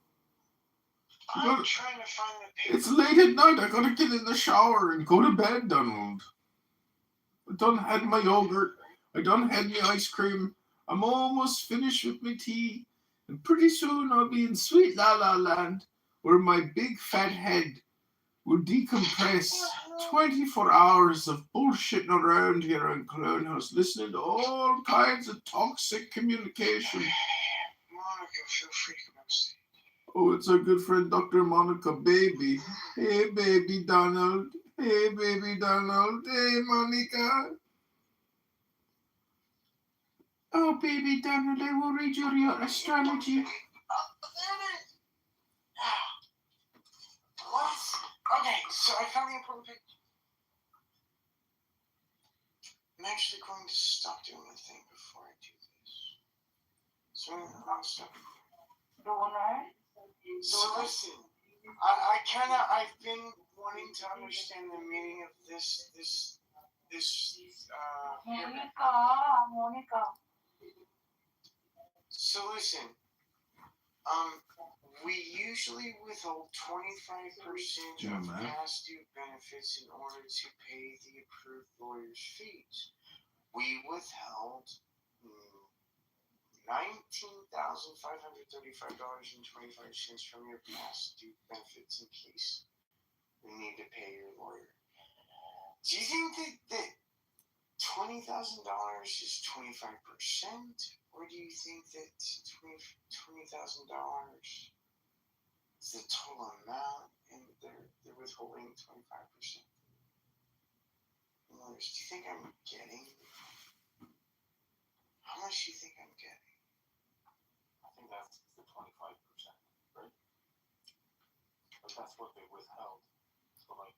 I'm trying to find the paper. It's late at night. I gotta get in the shower and go to bed, Donald. I done had my yogurt. I done had my ice cream. I'm almost finished with my tea. And pretty soon I'll be in sweet La La Land, where my big fat head will decompress 24 hours of bullshitting around here on Clown House, listening to all kinds of toxic communication. Monica, feel free to come upstairs. Oh, it's our good friend Dr. Monica Baby. Hey, baby Donald. Hey, baby Donald. Hey, Monica. Oh, baby Donald, I will read you your astrology. What? Okay, so I found the important picture. I'm actually going to stop doing the thing before I do this. So I'll stop. So listen, I've been wanting to understand the meaning of this. Monica. So listen, we usually withhold 25% of past due benefits in order to pay the approved lawyer's fees. We withheld $19,535.25 from your past due benefits in case we need to pay your lawyer. Do you think that $20,000 is 25%? Or do you think that $20,000 is the total amount and they're withholding 25%? Lawyers, do you think I'm getting? How much do you think I'm getting? I think that's the 25%, right? But that's what they withheld. So like,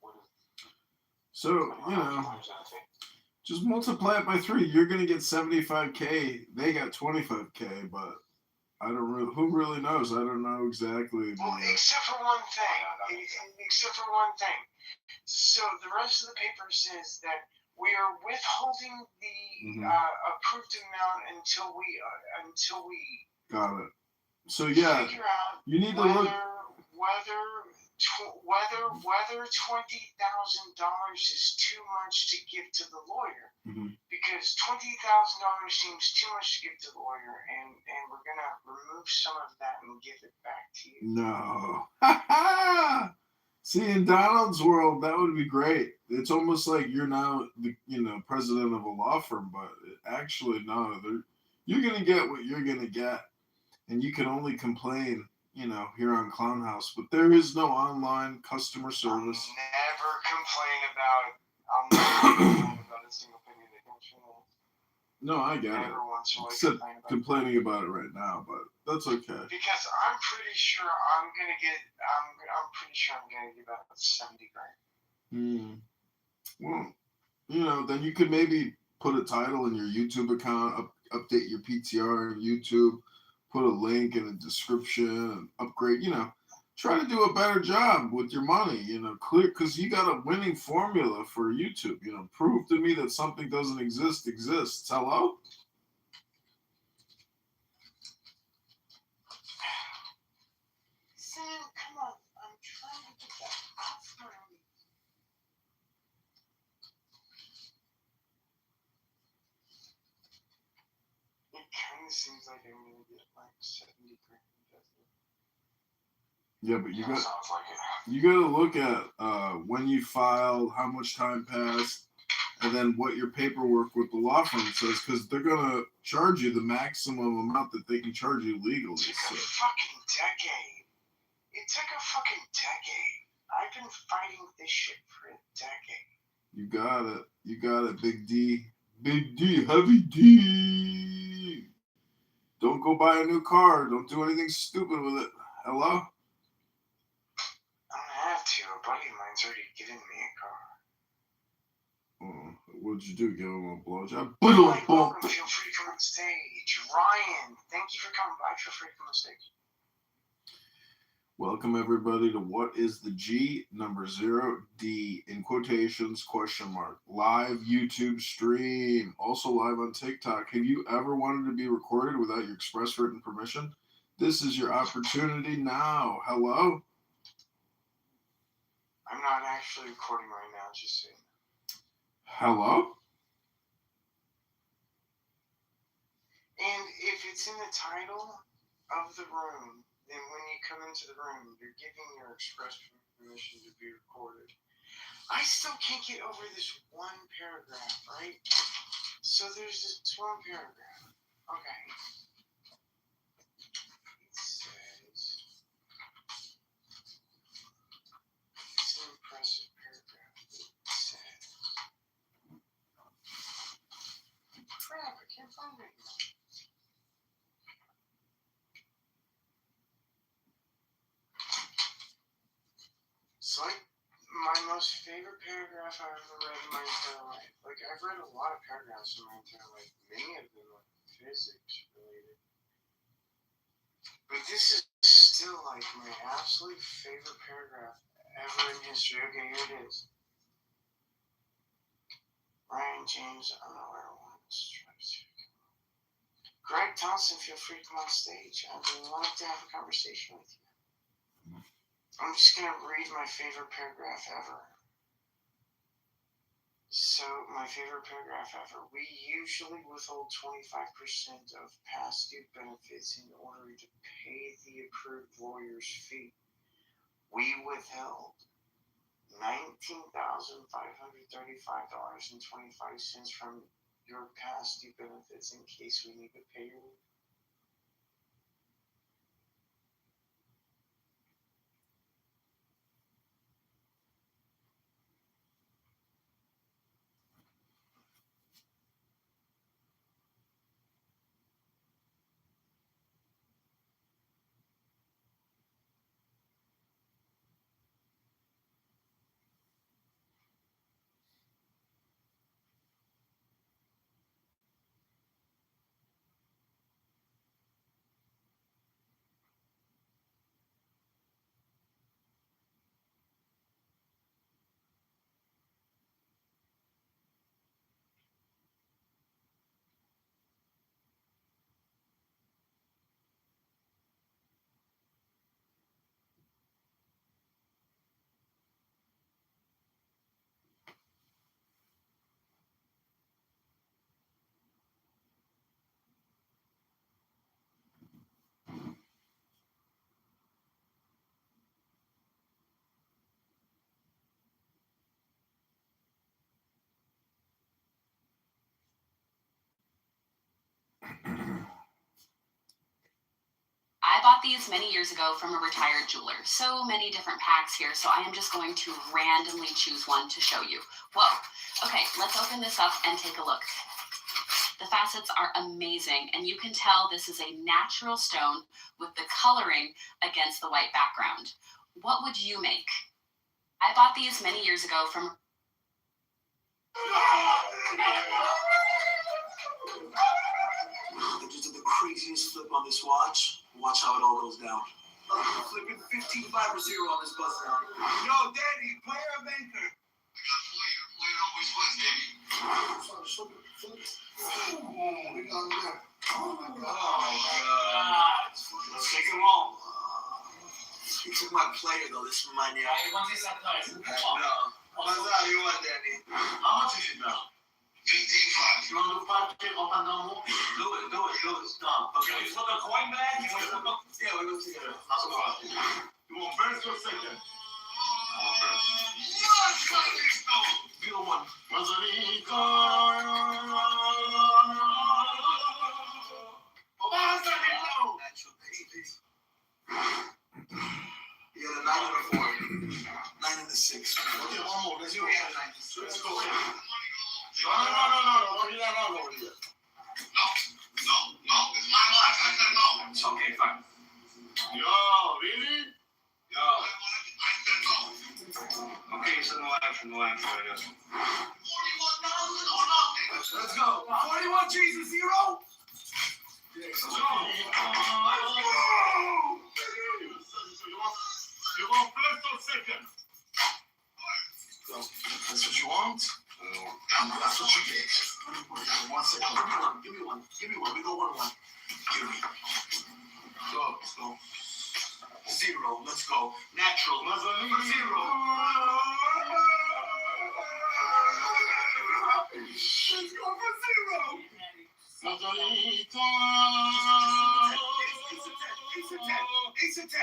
what is? So, you know, just multiply it by 3. You're going to get 75K. They got 25K, but I don't really, who really knows? I don't know exactly. Well, except for one thing. So the rest of the paper says that we are withholding the approved amount until we got it. So yeah, figure out you need to look whether $20,000 is too much to give to the lawyer, because $20,000 seems too much to give to the lawyer, and we're gonna remove some of that and give it back to you. No. See, in Donald's world, that would be great. It's almost like you're now the president of a law firm, but actually no, you're gonna get what you're gonna get, and you can only complain, here on Clown House. But there is no online customer service. I'll never complain about a single penny that comes from that. No, I get it. Except complaining about it right now, but that's okay. Because I'm pretty sure I'm gonna get about 70 grand. Well, then you could maybe put a title in your YouTube account, update your PTR on YouTube, put a link in the description, and upgrade. Try to do a better job with your money. Clear, because you got a winning formula for YouTube. Prove to me that something doesn't exists. Hello? Sam, come on. I'm trying to get that off from me. It kind of seems like I'm going to get like 70 grand. Yeah, but you got to look at when you filed, how much time passed, and then what your paperwork with the law firm says, because they're gonna charge you the maximum amount that they can charge you legally. It's a fucking decade. It took a fucking decade. I've been fighting this shit for a decade. You got it. You got it, Big D. Big D, heavy D. Don't go buy a new car. Don't do anything stupid with it. Hello? I don't have to. A buddy of mine's already given me a car. Oh, what'd you do? Give him a blowjob? Like, welcome. Feel free to come on stage. Ryan, thank you for coming by. Feel free to come on stage. Welcome everybody to What is the G number 0D in quotations question mark live YouTube stream, also live on TikTok. Have you ever wanted to be recorded without your express written permission? This is your opportunity now. Hello? I'm not actually recording right now, just saying. Hello? And if it's in the title of the room, then when you come into the room, you're giving your express permission to be recorded. I still can't get over this one paragraph, right? So there's this one paragraph. Okay. It says, it's an impressive paragraph. It says, crap, I can't find it anymore. It's like my most favorite paragraph I've ever read in my entire life. Like, I've read a lot of paragraphs in my entire life. Many of them are physics related. But this is still like my absolute favorite paragraph ever in history. Okay, here it is. Ryan James, unaware ones. Greg Thompson, feel free to come on stage. I would love to have a conversation with you. I'm just going to read my favorite paragraph ever. So, my favorite paragraph ever. We usually withhold 25% of past due benefits in order to pay the approved lawyer's fee. We withheld $19,535.25 from your past due benefits in case we need to pay your lawyer. I bought these many years ago from a retired jeweler. So many different packs here, so I am just going to randomly choose one to show you. Whoa. Okay, let's open this up and take a look. The facets are amazing, and you can tell this is a natural stone with the coloring against the white background. What would you make? I bought these many years ago from... They just did the craziest flip on this watch. Watch how it all goes down. Flipping 15-5 or 0 on this bus now. Yo, Danny, player or banker? We got player. Player always wins, baby. We got that. Oh my God. Let's take him home. He took my player though. This is my name. No. What's that? You want, Danny? How much is it now? 15-5. You want to do 5K up and down more? Do it. Done. Okay, we flip a coin back? You want to flip a... Yeah, we go together. How's it going? You want first or second? You're the one. Natural baby. That's what you get. 1 second. Give me one. We go 1-1. Give me. Go. Let's go. 0. Let's go. Natural. Let's go. 0. Let's go for 0. Ace of 10.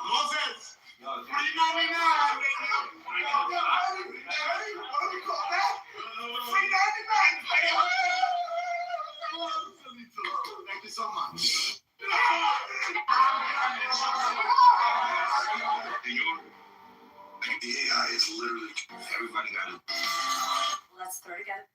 Moses, what do you know me now? What do we call that? $3.99. Thank you so much. The AI is literally everybody got it. Let's throw it again.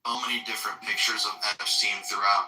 So many different pictures of Epstein throughout.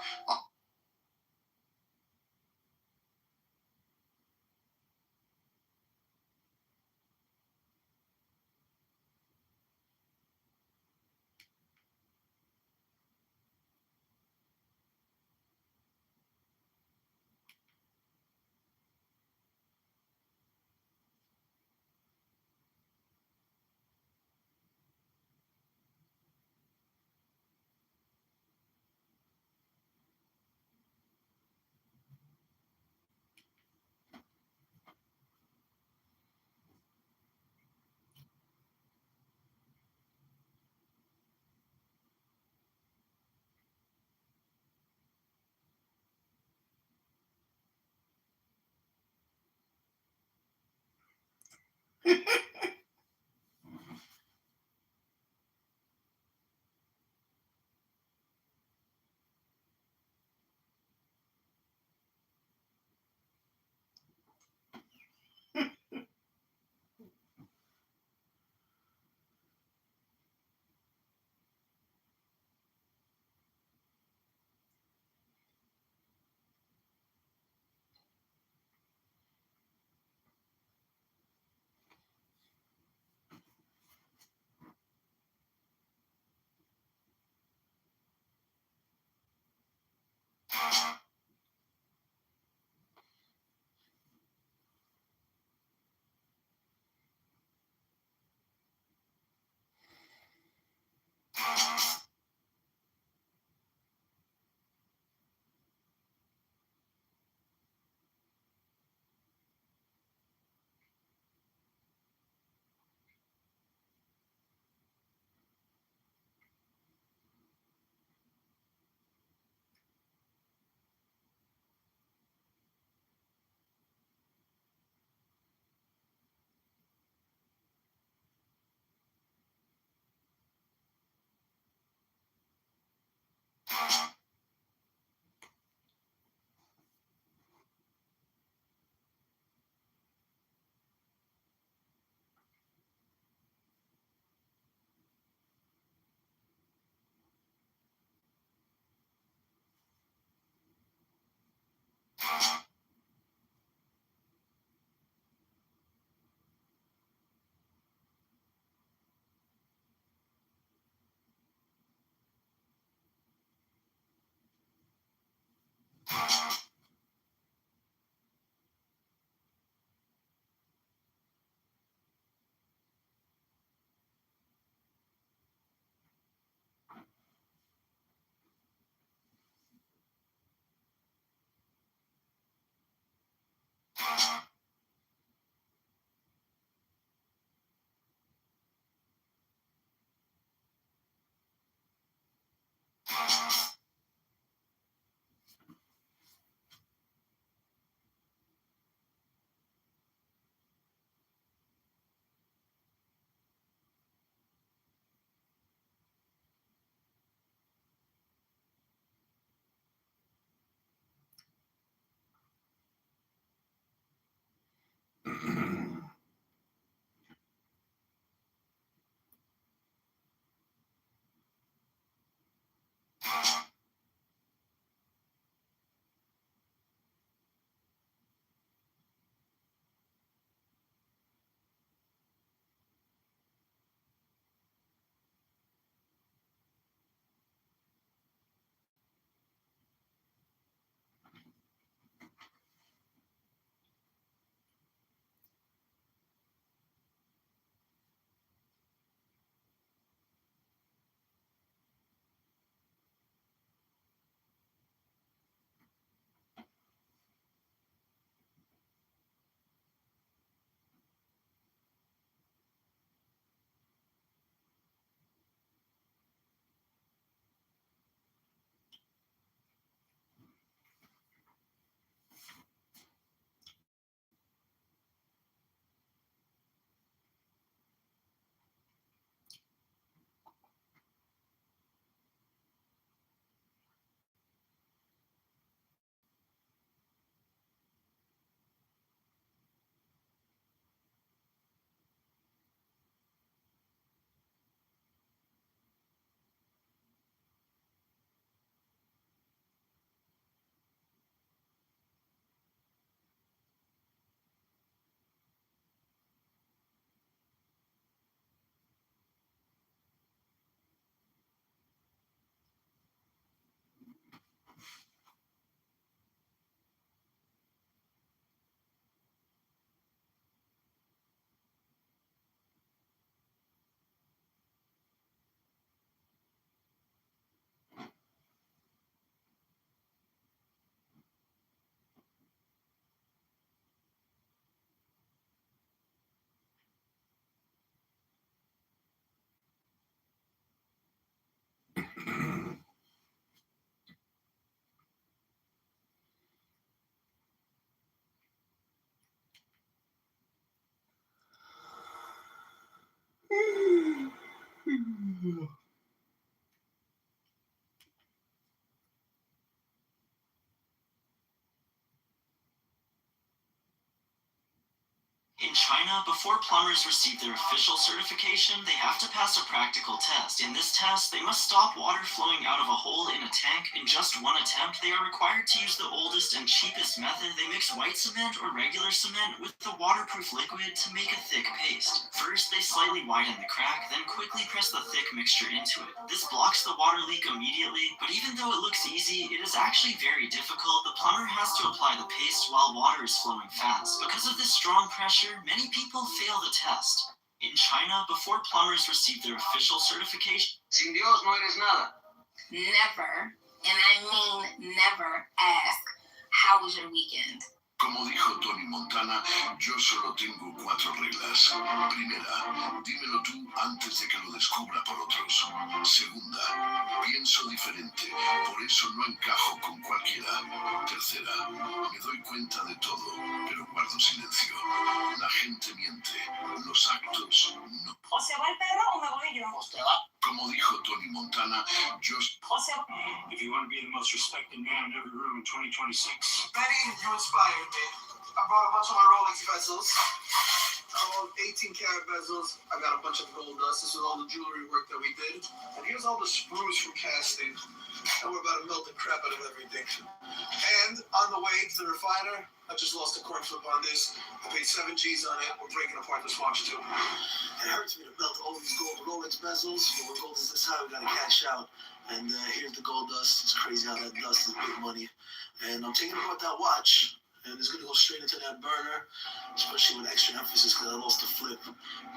In China, before plumbers receive their official certification, they have to pass a practical test. In this test, they must stop water flowing out of a hole in a tank. In just one attempt, they are required to use the oldest and cheapest method. They mix white cement or regular cement with the waterproof liquid to make a thick paste. First, they slightly widen the crack, then quickly press the thick mixture into it. This blocks the water leak immediately, but even though it looks easy, it is actually very difficult. The plumber has to apply the paste while water is flowing fast. Because of this strong pressure, many people fail the test. In China, before plumbers receive their official certification, Sin Dios no eres nada. Never, and I mean never, ask, how was your weekend? Como dijo Tony Montana, yo solo tengo 4 reglas. Primera, dímelo tú antes de que lo descubra por otros. Segunda, pienso diferente, por eso no encajo con cualquiera. Tercera, me doy cuenta de todo, pero guardo silencio. La gente miente, los actos no. O se va el perro o me voy yo. O se va. Como dijo Tony Montana, yo... O se va. If you want to be the most respected man in every room in 2026. Benny, you inspired me. I brought a bunch of my Rolex bezels. I own 18 karat bezels. I got a bunch of gold dust. This was all the jewelry work that we did. And here's all the sprues from casting. And we're about to melt the crap out of everything. And on the way to the refiner, I just lost a coin flip on this. I paid 7 G's on it. We're breaking apart this watch too. It hurts me to melt all these gold Rolex bezels. But when gold is this high, we gotta cash out. And here's the gold dust. It's crazy how that dust is big money. And I'm taking apart that watch. And it's going to go straight into that burner, especially with extra emphasis because I lost the flip.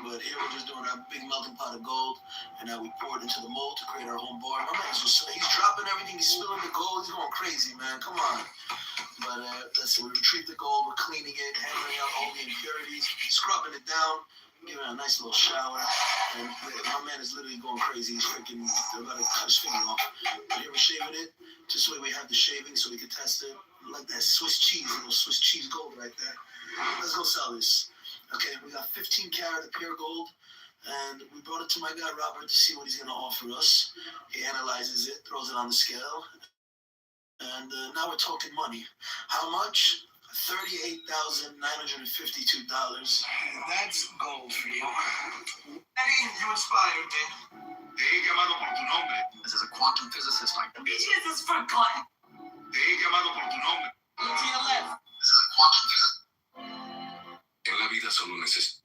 But here we're just doing our big melting pot of gold, and now we pour it into the mold to create our home bar. My man's just, he's dropping everything, he's spilling the gold, he's going crazy, man, come on. But that's it, we retrieve the gold, we're cleaning it, hammering out all the impurities, scrubbing it down, giving it a nice little shower. And my man is literally going crazy, he's freaking, they're about to cut his finger off. But here we're shaving it, just so we have the shaving so we can test it. Like that Swiss cheese, little Swiss cheese gold right there. Let's go sell this. Okay, we got 15 karat of pure gold, and we brought it to my guy Robert to see what he's gonna offer us. He analyzes it, throws it on the scale, and now we're talking money. How much? $38,952. That's gold for you. Eddie, you inspired me. Te he llamado por tu nombre. This is a quantum physicist. Bitches is for God. Te he llamado por tu nombre. Look to your left. This is a quantum physicist. En la vida solo necesitas